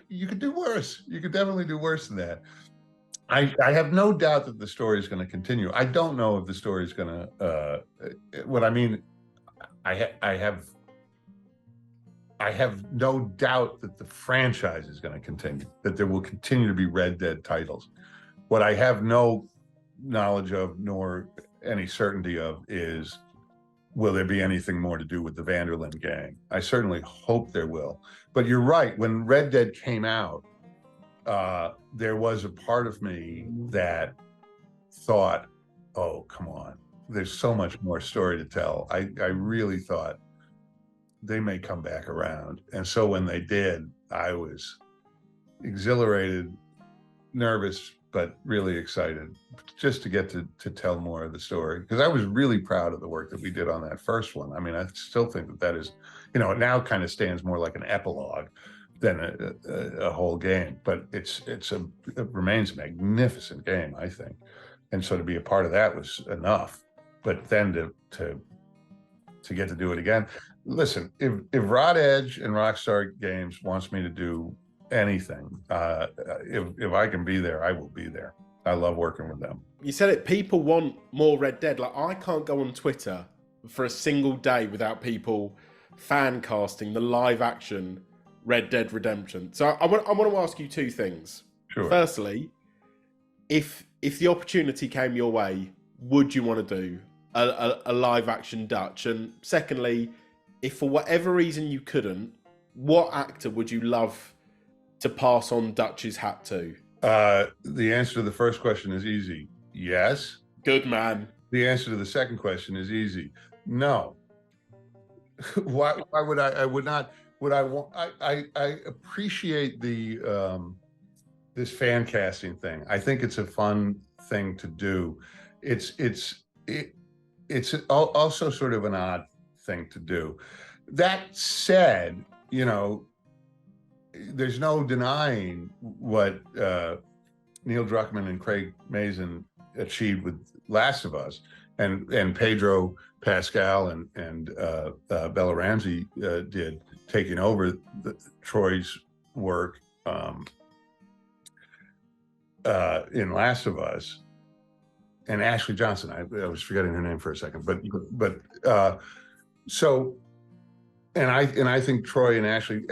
you could do worse. You could definitely do worse than that. I have no doubt that the story is going to continue. I don't know if the story is going to. What I mean, I have no doubt that the franchise is going to continue. That there will continue to be Red Dead titles. What I have no knowledge of, nor any certainty of, is will there be anything more to do with the Vanderlyn gang? I certainly hope there will. But you're right. When Red Dead came out, there was a part of me that thought, oh, come on, there's so much more story to tell. I really thought they may come back around. And so when they did, I was exhilarated, nervous, but really excited just to get to tell more of the story, because I was really proud of the work that we did on that first one. I mean, I still think that is, it now kind of stands more like an epilogue than a whole game, but it remains a magnificent game, I think. And so to be a part of that was enough. But then to get to do it again, listen, if Rod Edge and Rockstar Games wants me to do anything, if I can be there, I will be there. I love working with them. You said it, people want more Red Dead. Like, I can't go on Twitter for a single day without people fan casting the live action Red Dead Redemption. So I want to ask you two things. Sure. Firstly, if the opportunity came your way, would you want to do a live action Dutch? And secondly, if for whatever reason you couldn't, what actor would you love to pass on Dutch's hat to? The answer to the first question is easy. Yes. Good man. The answer to the second question is easy. No. Why would I would not, would I want, I appreciate the this fan casting thing. I think it's a fun thing to do. It's also sort of an odd thing to do. That said, there's no denying what Neil Druckmann and Craig Mazin achieved with Last of Us, and Pedro Pascal and Bella Ramsey did, taking over Troy's work in Last of Us, and Ashley Johnson. I was forgetting her name for a second, but so, and I think Troy and Ashley,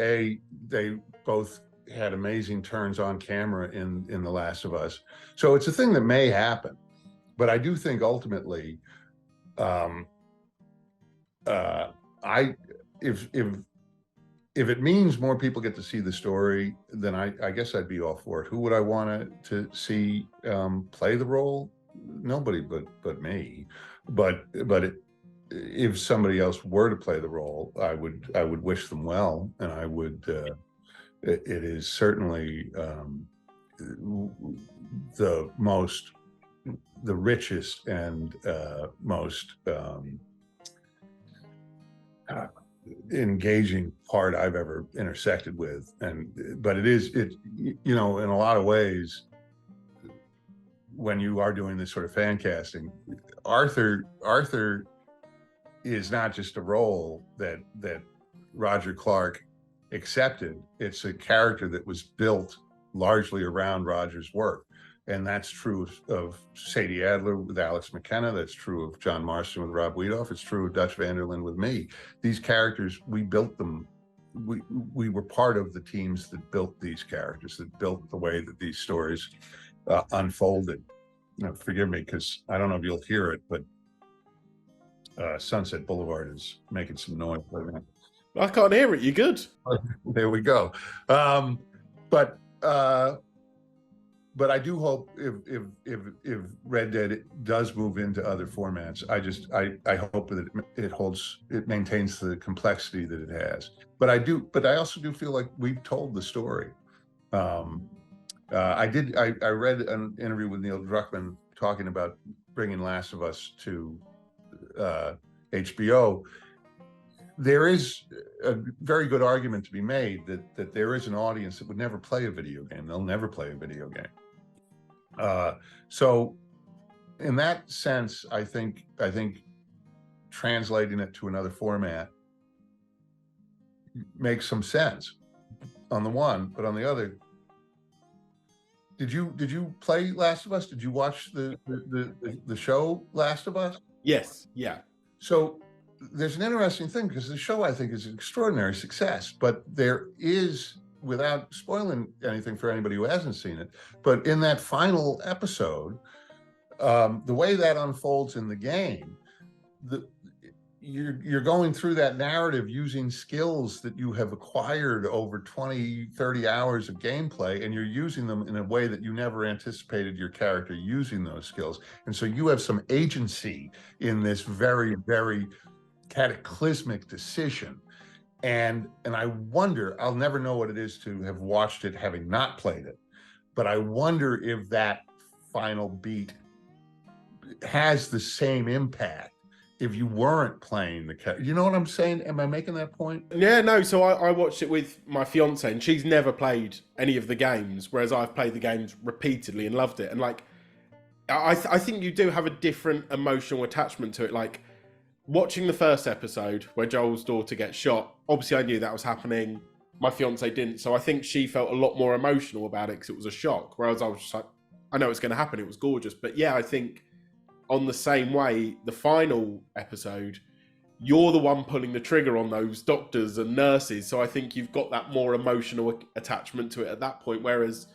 they both had amazing turns on camera in The Last of Us. So it's a thing that may happen, but I do think ultimately, if it means more people get to see the story, then I guess I'd be all for it. Who would I want to see play the role? Nobody but me. But if somebody else were to play the role, I would wish them well, and I would. It is certainly the richest and most engaging part I've ever intersected with, but it in a lot of ways, when you are doing this sort of fan casting, Arthur is not just a role that Roger Clark accepted. It's a character that was built largely around Roger's work. And that's true of Sadie Adler with Alex McKenna. That's true of John Marston with Rob Wiedoff. It's true of Dutch Vanderlyn with me. These characters, we built them. We were part of the teams that built these characters, that built the way that these stories unfolded. Forgive me, because I don't know if you'll hear it, but Sunset Boulevard is making some noise right now. I can't hear it. You're good. There we go. But I do hope if Red Dead does move into other formats, I hope that it maintains the complexity that it has. But I also do feel like we've told the story. I read an interview with Neil Druckmann talking about bringing Last of Us to HBO. There is a very good argument to be made that there is an audience that would never play a video game. They'll never play a video game. So in that sense, I think translating it to another format makes some sense on the one, but on the other, Did you play Last of Us? Did you watch the show Last of Us? Yes, yeah. So there's an interesting thing, because the show, I think, is an extraordinary success, but there is, without spoiling anything for anybody who hasn't seen it, but in that final episode, the way that unfolds in the game, you're going through that narrative using skills that you have acquired over 20, 30 hours of gameplay, and you're using them in a way that you never anticipated your character using those skills. And so you have some agency in this very, very cataclysmic decision. And I wonder, I'll never know what it is to have watched it having not played it, but I wonder if that final beat has the same impact if you weren't playing the character. You know what I'm saying? Am I making that point? Yeah, no. So I watched it with my fiance, and she's never played any of the games, whereas I've played the games repeatedly and loved it. And like, I think you do have a different emotional attachment to it. Like, watching the first episode where Joel's daughter gets shot, obviously I knew that was happening. My fiance didn't, so I think she felt a lot more emotional about it because it was a shock. Whereas I was just like, I know it's going to happen. It was gorgeous, but yeah, I think on the same way, the final episode, you're the one pulling the trigger on those doctors and nurses. So I think you've got that more emotional attachment to it at that point. Whereas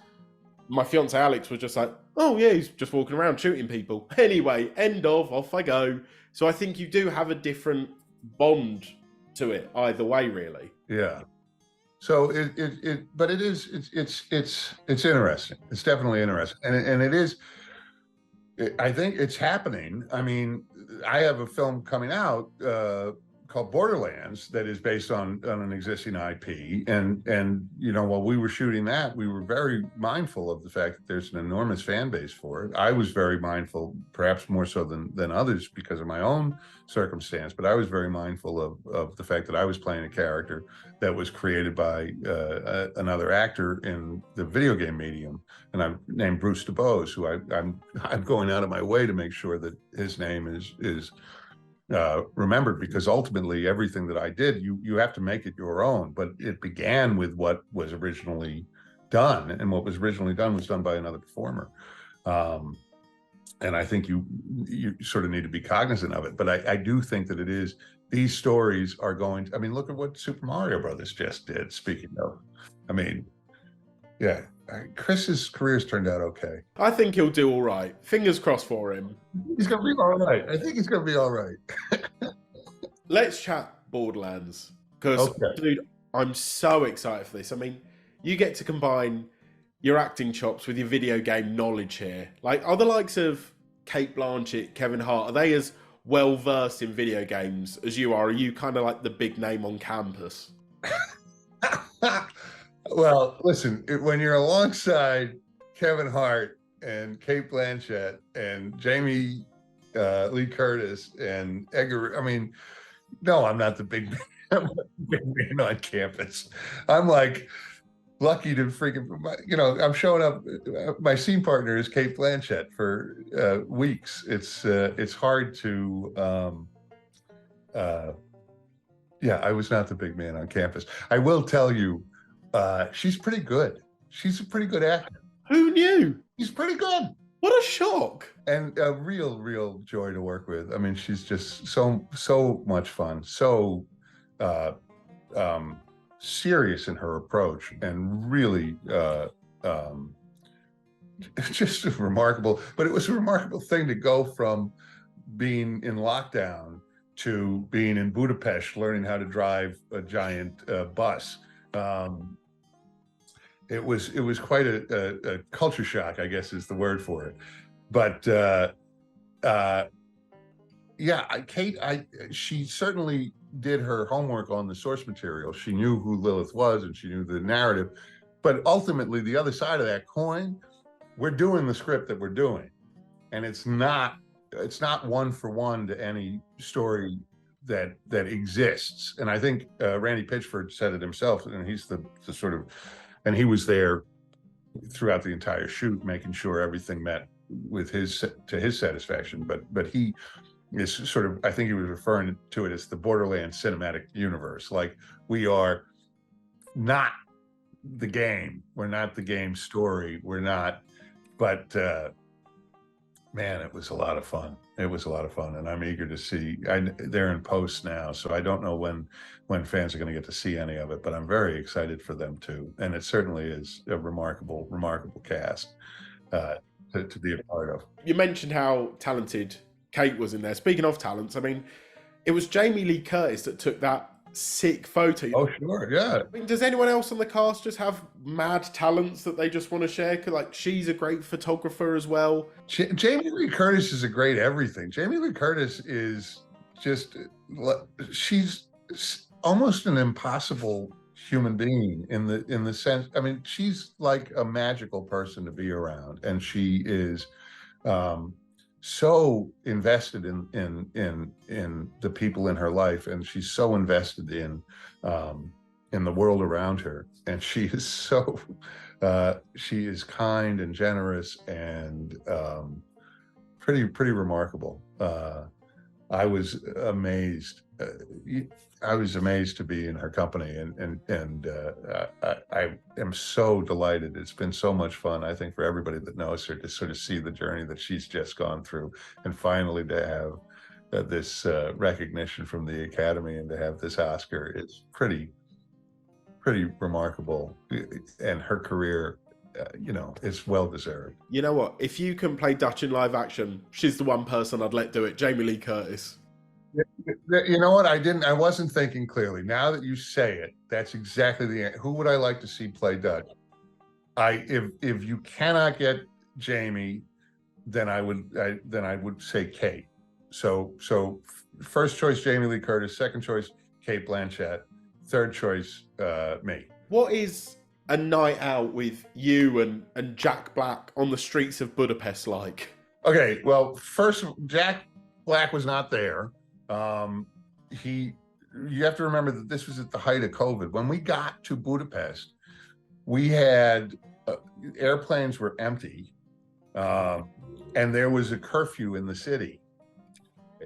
my fiance Alex was just like, oh yeah, he's just walking around shooting people. Anyway, end of, off I go. So I think you do have a different bond to it either way, really. Yeah. So but it's interesting. It's definitely interesting, and it is. I think it's happening. I mean, I have a film coming out called Borderlands that is based on an existing IP, and you know, while we were shooting that, we were very mindful of the fact that there's an enormous fan base for it. I was very mindful, perhaps more so than others because of my own circumstance, but I was very mindful of the fact that I was playing a character that was created by another actor in the video game medium, and I'm named Bruce DeBose, who I'm going out of my way to make sure that his name is remembered, because ultimately everything that I did, you have to make it your own. But it began with what was originally done, and what was originally done was done by another performer. And I think you sort of need to be cognizant of it. But I do think that it is, these stories are going to, I mean, look at what Super Mario Brothers just did, speaking of. I mean, yeah, Chris's career's turned out okay. I think he'll do all right. Fingers crossed for him. He's going to be all right. I think he's going to be all right. Let's chat Borderlands, because, dude, I'm so excited for this. I mean, you get to combine your acting chops with your video game knowledge here. Like, are the likes of Cate Blanchett, Kevin Hart, are they as well versed in video games as you are? Are you kind of like the big name on campus? Well, listen, when you're alongside Kevin Hart and Cate Blanchett and Jamie Lee Curtis and Edgar, I mean, no, I'm not the big man on campus. I'm like lucky to freaking, you know, I'm showing up. My scene partner is Cate Blanchett for weeks. It's hard to, yeah, I was not the big man on campus. I will tell you, she's pretty good. She's a pretty good actor. Who knew? She's pretty good. What a shock. And a real joy to work with. I mean, she's just so much fun, so serious in her approach, and really just remarkable. But it was a remarkable thing to go from being in lockdown to being in Budapest, learning how to drive a giant bus. It was quite a culture shock, I guess is the word for it. But yeah, Cate, she certainly did her homework on the source material. She knew who Lilith was, and she knew the narrative. But ultimately, the other side of that coin, we're doing the script that we're doing, and it's not one for one to any story that exists. And I think Randy Pitchford said it himself, and he's the sort of, and he was there throughout the entire shoot, making sure everything met with his satisfaction. But he is sort of, I think he was referring to it as the Borderlands cinematic universe. Like, we are not the game. We're not the game story. We're not, but man, it was a lot of fun. It was a lot of fun, and I'm eager to see. They're in post now, so I don't know when fans are going to get to see any of it, but I'm very excited for them too. And it certainly is a remarkable cast to be a part of. You mentioned how talented Kate was in there. Speaking of talents, I mean, it was Jamie Lee Curtis that took that sick photo. Oh, sure, yeah. I mean, does anyone else on the cast just have mad talents that they just want to share? 'Cause, like, she's a great photographer as well. Jamie Lee Curtis is a great everything. Jamie Lee Curtis is just, she's almost an impossible human being in the sense, I mean, she's like a magical person to be around, and she is so invested in the people in her life, and she's so invested in the world around her, and she is so she is kind and generous and pretty remarkable. I was amazed. I was amazed to be in her company, and I am so delighted. It's been so much fun, I think, for everybody that knows her to sort of see the journey that she's just gone through, and finally to have this recognition from the Academy and to have this Oscar. It's pretty remarkable, and her career, is well deserved. You know what? If you can play Dutch in live action, she's the one person I'd let do it. Jamie Lee Curtis. You know what? I wasn't thinking clearly. Now that you say it, that's exactly the answer. Who would I like to see play Dutch? If you cannot get Jamie, then I would say Kate. So first choice Jamie Lee Curtis, second choice Kate Blanchett, third choice me. What is a night out with you and Jack Black on the streets of Budapest like? Okay, well, first, Jack Black was not there. You have to remember that this was at the height of COVID. When we got to Budapest, we had airplanes were empty, and there was a curfew in the city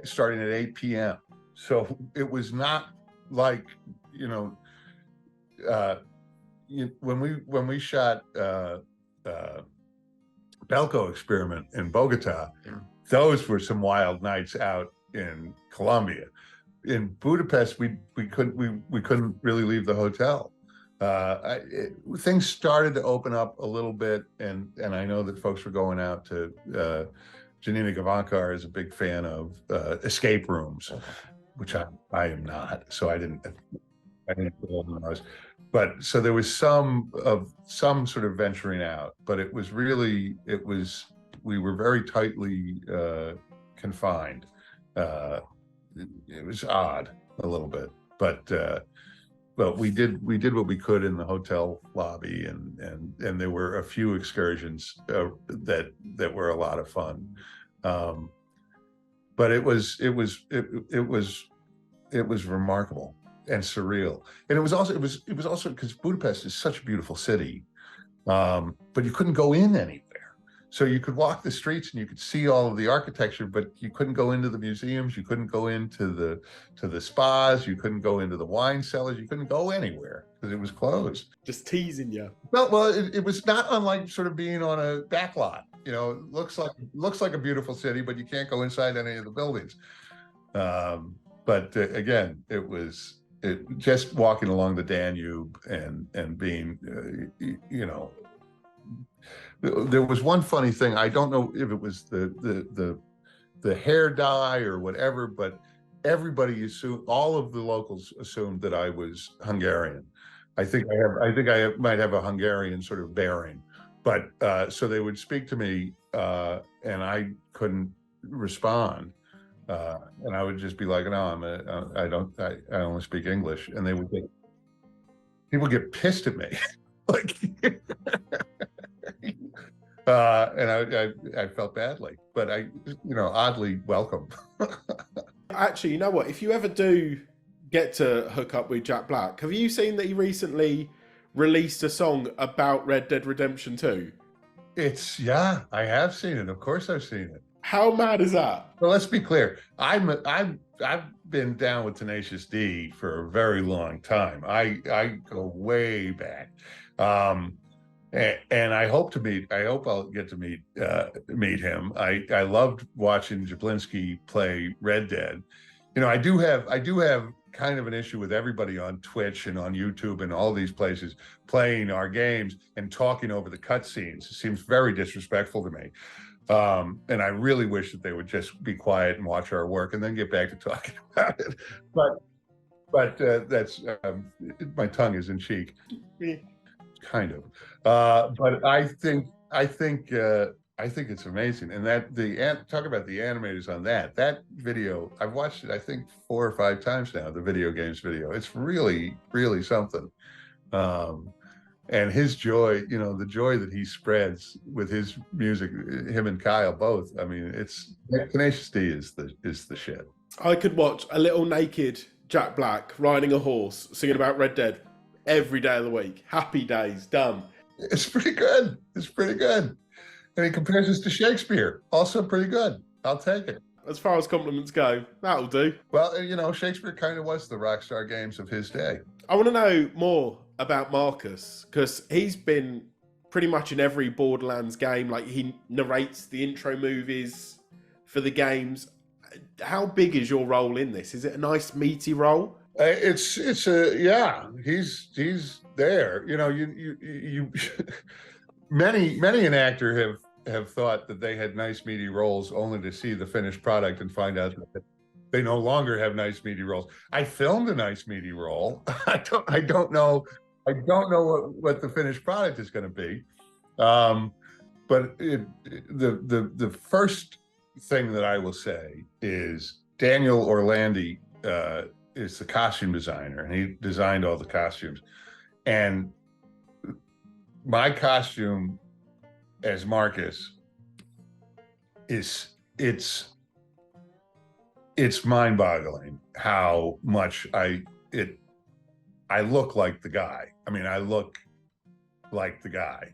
starting at 8 p.m. So it was not like, when we shot Belko Experiment in Bogota, those were some wild nights out in Colombia. In Budapest, we couldn't really leave the hotel. Things started to open up a little bit, and I know that folks were going out to. Janina Gavankar is a big fan of escape rooms, which I am not. So I didn't go on those. But so there was some sort of venturing out, but we were very tightly confined. It was odd a little bit, but we did what we could in the hotel lobby, and there were a few excursions that were a lot of fun. But it was remarkable and surreal, and it was also because Budapest is such a beautiful city, but you couldn't go in anywhere. So you could walk the streets and you could see all of the architecture, but you couldn't go into the museums. You couldn't go into the spas. You couldn't go into the wine cellars. You couldn't go anywhere because it was closed. Just teasing you. Well, it was not unlike sort of being on a back lot. It looks like a beautiful city, but you can't go inside any of the buildings. But again, it just walking along the Danube and being, There was one funny thing. I don't know if it was the hair dye or whatever, but everybody assumed, all of the locals assumed that I was Hungarian. I think I might have a Hungarian sort of bearing, but so they would speak to me and I couldn't respond, and I would just be like, "No, I only speak English," and people get pissed at me, like. And I felt badly, but oddly welcome. Actually, you know what? If you ever do get to hook up with Jack Black, have you seen that he recently released a song about Red Dead Redemption 2? I have seen it. Of course I've seen it. How mad is that? Well, let's be clear. I'm I've been down with Tenacious D for a very long time. I go way back. And I hope I'll get to meet him. I loved watching Jablinski play Red Dead. I do have kind of an issue with everybody on Twitch and on YouTube and all these places playing our games and talking over the cutscenes. It seems very disrespectful to me. And I really wish that they would just be quiet and watch our work and then get back to talking about it. But that's my tongue is in cheek, kind of. But I think it's amazing. And talk about the animators on that video. I've watched it, I think 4 or 5 times now. The video games video. It's really, really something. And his joy, the joy that he spreads with his music, him and Kyle both. I mean, Tenacious D is the shit. I could watch a little naked Jack Black riding a horse, singing about Red Dead every day of the week. Happy days, done. It's pretty good. And he compares us to Shakespeare. Also pretty good. I'll take it. As far as compliments go, that'll do. Well, Shakespeare kind of was the Rockstar Games of his day. I want to know more about Marcus, because he's been pretty much in every Borderlands game. Like, he narrates the intro movies for the games. How big is your role in this? Is it a nice meaty role? He's there. You many an actor have thought that they had nice meaty roles only to see the finished product and find out that they no longer have nice meaty roles. I filmed a nice meaty role. I don't know what the finished product is going to be. But the first thing that I will say is Daniel Orlandi is the costume designer, and he designed all the costumes. And my costume as Marcus it's mind-boggling how much I look like the guy. I mean, I look like the guy.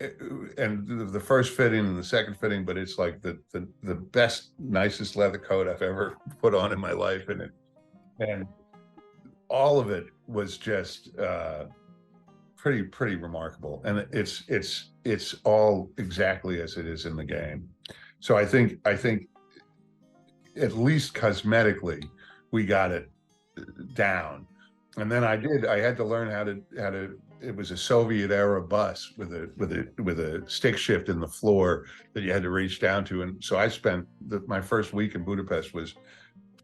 And the first fitting and the second fitting, but it's like the best, nicest leather coat I've ever put on in my life, and all of it was just pretty remarkable. And it's all exactly as it is in the game. So I think at least cosmetically we got it down. And then I had to learn how to. It was a Soviet era bus with a stick shift in the floor that you had to reach down to. And so I spent my first week in Budapest was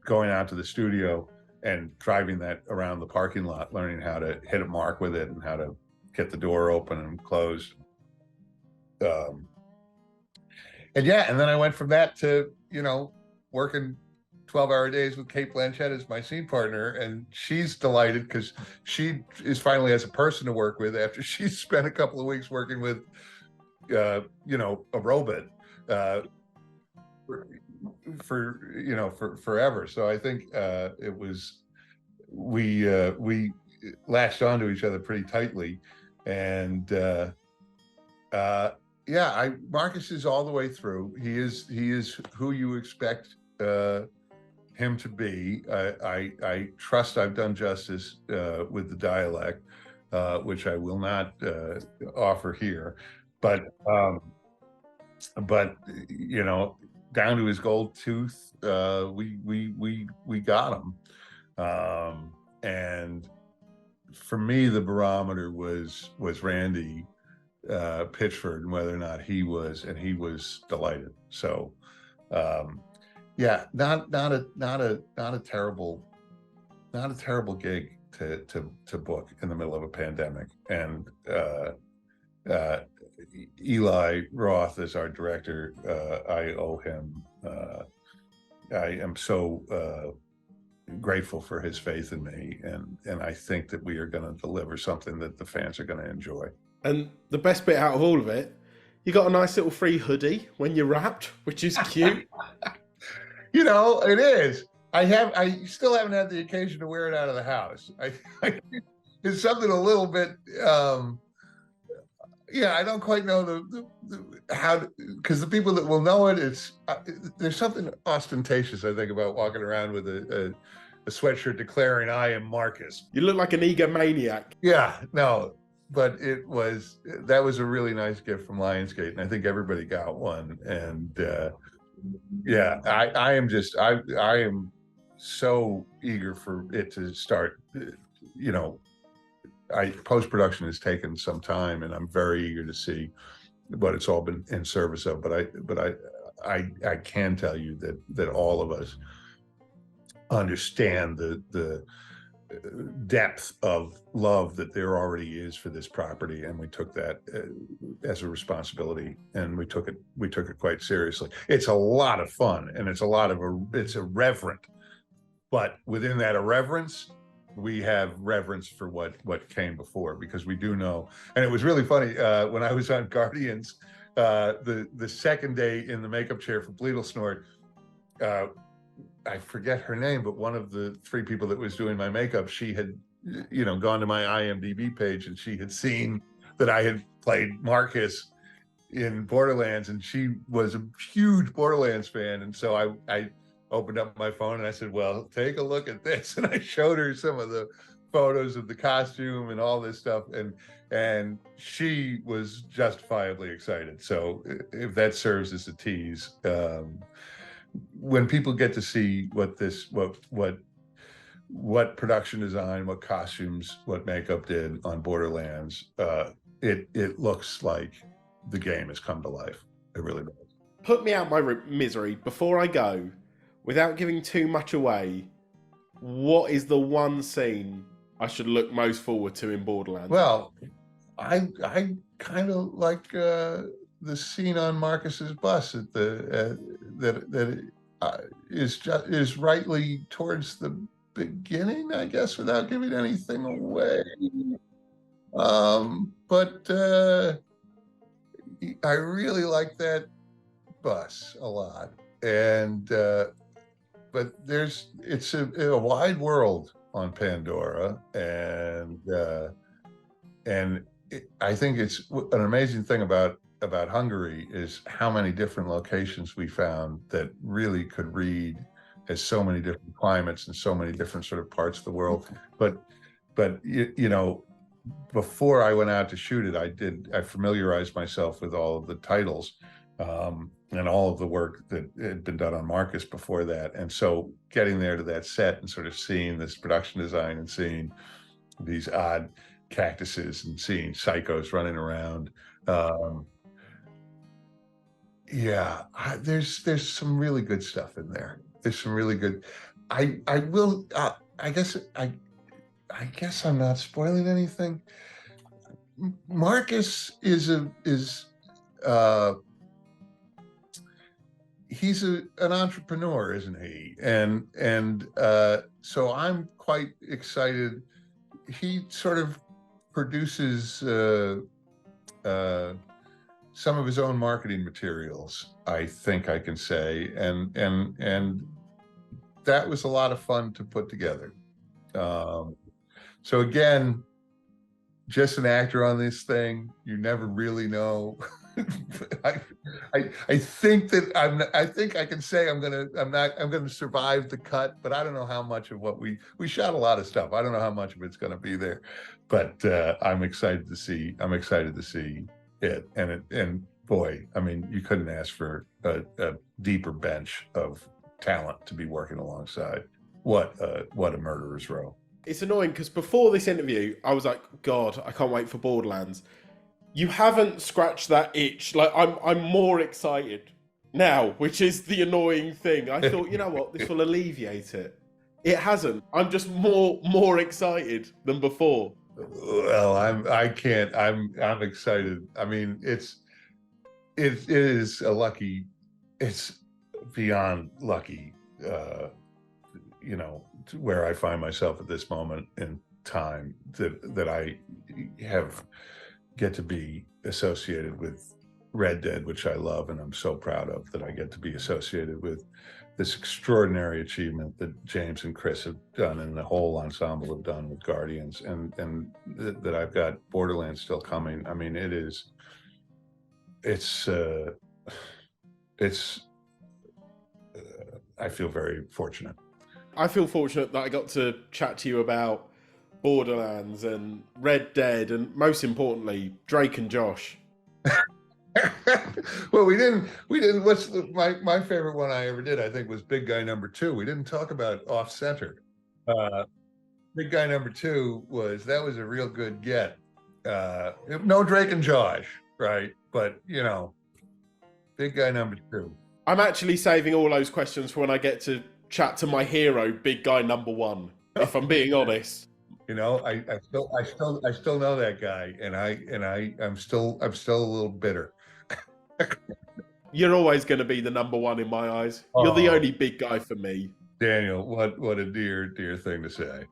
going out to the studio and driving that around the parking lot, learning how to hit a mark with it and how to get the door open and closed. And then I went from that to, working 12-hour days with Kate Blanchett as my scene partner, and she's delighted because she is finally has a person to work with after she's spent a couple of weeks working with, a robot for forever. So I think we latched onto each other pretty tightly, and Marcus is all the way through. He is who you expect him to be. I trust I've done justice with the dialect, which I will not offer here, but down to his gold tooth, we got him. And for me, the barometer was Randy Pitchford and whether or not he was delighted. So not a terrible gig to book in the middle of a pandemic. And Eli Roth is our director. I owe him. I am so grateful for his faith in me, and I think that we are going to deliver something that the fans are going to enjoy. And the best bit out of all of it, you got a nice little free hoodie when you're wrapped, which is cute. It is. I still haven't had the occasion to wear it out of the house. It's something a little bit, yeah, I don't quite know the how, because the people that will know it, it's there's something ostentatious, I think, about walking around with a sweatshirt declaring I am Marcus. You look like an egomaniac. Yeah, no, but that was a really nice gift from Lionsgate, and I think everybody got one. And yeah, I am so eager for it to start. You know, post-production has taken some time, and I'm very eager to see what it's all been in service of. But I can tell you that all of us understand the depth of love that there already is for this property, and we took that as a responsibility, and we took it quite seriously. It's a lot of fun, and it's irreverent, but within that irreverence, we have reverence for what came before, because we do know. And it was really funny when I was on Guardians, the second day in the makeup chair for Bletelsnort, I forget her name, but one of the three people that was doing my makeup, she had, gone to my IMDb page, and she had seen that I had played Marcus in Borderlands, and she was a huge Borderlands fan. And so I opened up my phone and I said, well, take a look at this. And I showed her some of the photos of the costume and all this stuff. And she was justifiably excited. So if that serves as a tease, when people get to see what production design, what costumes, what makeup did on Borderlands, it looks like the game has come to life. It really does. Put me out my misery. Before I go, without giving too much away, what is the one scene I should look most forward to in Borderlands? Well, I kind of like the scene on Marcus's bus at that is rightly towards the beginning, I guess, without giving anything away. But I really like that bus a lot, and but it's a wide world on Pandora, and I think it's an amazing thing about Hungary is how many different locations we found that really could read as so many different climates and so many different sort of parts of the world. But before I went out to shoot it, I familiarized myself with all of the titles and all of the work that had been done on Marcus before that. And so getting there to that set and sort of seeing this production design and seeing these odd cactuses and seeing psychos running around. There's some really good stuff in there. There's some really good. I guess I'm not spoiling anything. Marcus is he's an entrepreneur, isn't he? And so I'm quite excited. He sort of produces some of his own marketing materials, I think I can say, and that was a lot of fun to put together. So again, just an actor on this thing, you never really know. I think I can say I'm gonna survive the cut, but I don't know how much of what we shot a lot of stuff. I don't know how much of it's gonna be there, but I'm excited to see it. And boy, I mean, you couldn't ask for a deeper bench of talent to be working alongside. What a murderer's row. It's annoying because before this interview, I was like, God, I can't wait for Borderlands. You haven't scratched that itch. Like, I'm more excited now, which is the annoying thing. I thought, you know what, this will alleviate it. It hasn't. I'm just more excited than before. Well, I'm excited. I mean, it is a lucky. It's beyond lucky. Where I find myself at this moment in time that I get to be associated with Red Dead, which I love, and I'm so proud of that I get to be associated with this extraordinary achievement that James and Chris have done and the whole ensemble have done with Guardians, and that I've got Borderlands still coming. I mean, I feel very fortunate. I feel fortunate that I got to chat to you about Borderlands and Red Dead, and most importantly, Drake and Josh. Well, we didn't. What's my favorite one I ever did? I think was Big Guy Number 2. We didn't talk about Off Center. Big Guy Number 2 was a real good get. No Drake and Josh, right? But Big Guy Number 2. I'm actually saving all those questions for when I get to chat to my hero, Big Guy Number 1. If I'm being honest. I still know that guy, and I'm still a little bitter. You're always going to be the number 1 in my eyes. You're the only big guy for me. Daniel, what a dear thing to say.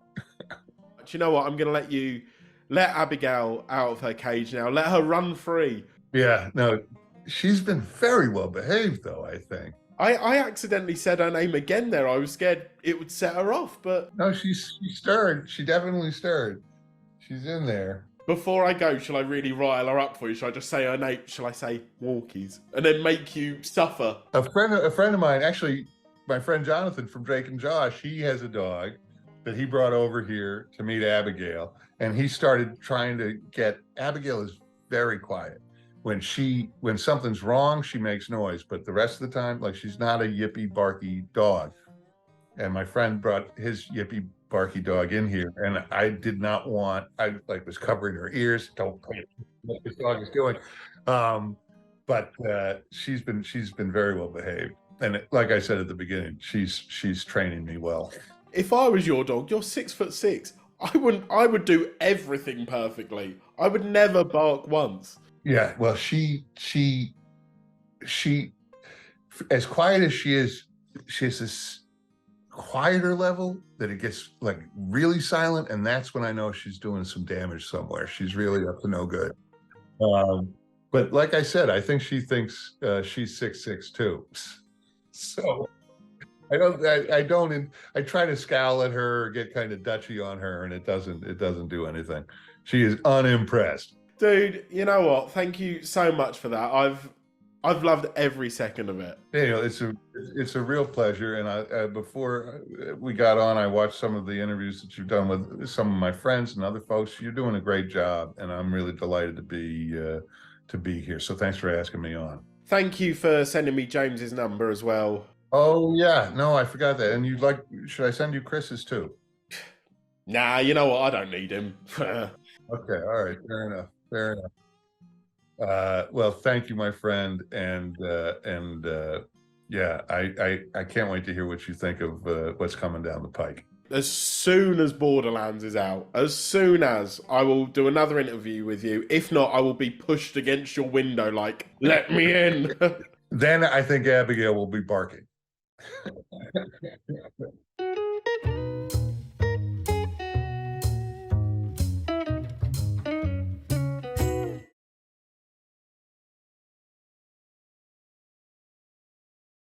But you know what? I'm going to let Abigail out of her cage now. Let her run free. Yeah, no, she's been very well behaved, though, I think. I accidentally said her name again there. I was scared it would set her off, but... No, she stirred. She definitely stirred. She's in there. Before I go, shall I really rile her up for you? Shall I just say her name? Shall I say Walkies? And then make you suffer? A friend of mine, actually, my friend Jonathan from Drake and Josh, he has a dog that he brought over here to meet Abigail. And he started trying to get... Abigail is very quiet. When something's wrong, she makes noise. But the rest of the time, like, she's not a yippy, barky dog. And my friend brought his yippy, barky dog in here, and I did not want, I was covering her ears. Don't play what this dog is doing. But she's been very well behaved. And like I said at the beginning, she's training me well. If I was your dog, you're 6'6". I would do everything perfectly. I would never bark once. Yeah, well, she as quiet as she is, she has this quieter level that it gets like really silent, and that's when I know she's doing some damage somewhere. She's really up to no good. But like I said, I think she thinks she's 6'6" too. So I try to scowl at her or get kind of dutchy on her, and it doesn't do anything. She is unimpressed. Dude, you know what? Thank you so much for that. I've loved every second of it. It's a real pleasure. And before we got on, I watched some of the interviews that you've done with some of my friends and other folks. You're doing a great job, and I'm really delighted to be here. So thanks for asking me on. Thank you for sending me James's number as well. Oh yeah, no, I forgot that. And should I send you Chris's too? Nah, you know what? I don't need him. Okay, all right, fair enough. Well, thank you, my friend, and yeah, I can't wait to hear what you think of what's coming down the pike. As soon as Borderlands is out, as soon as, I will do another interview with you. If not, I will be pushed against your window like, let me in. Then I think Abigail will be barking.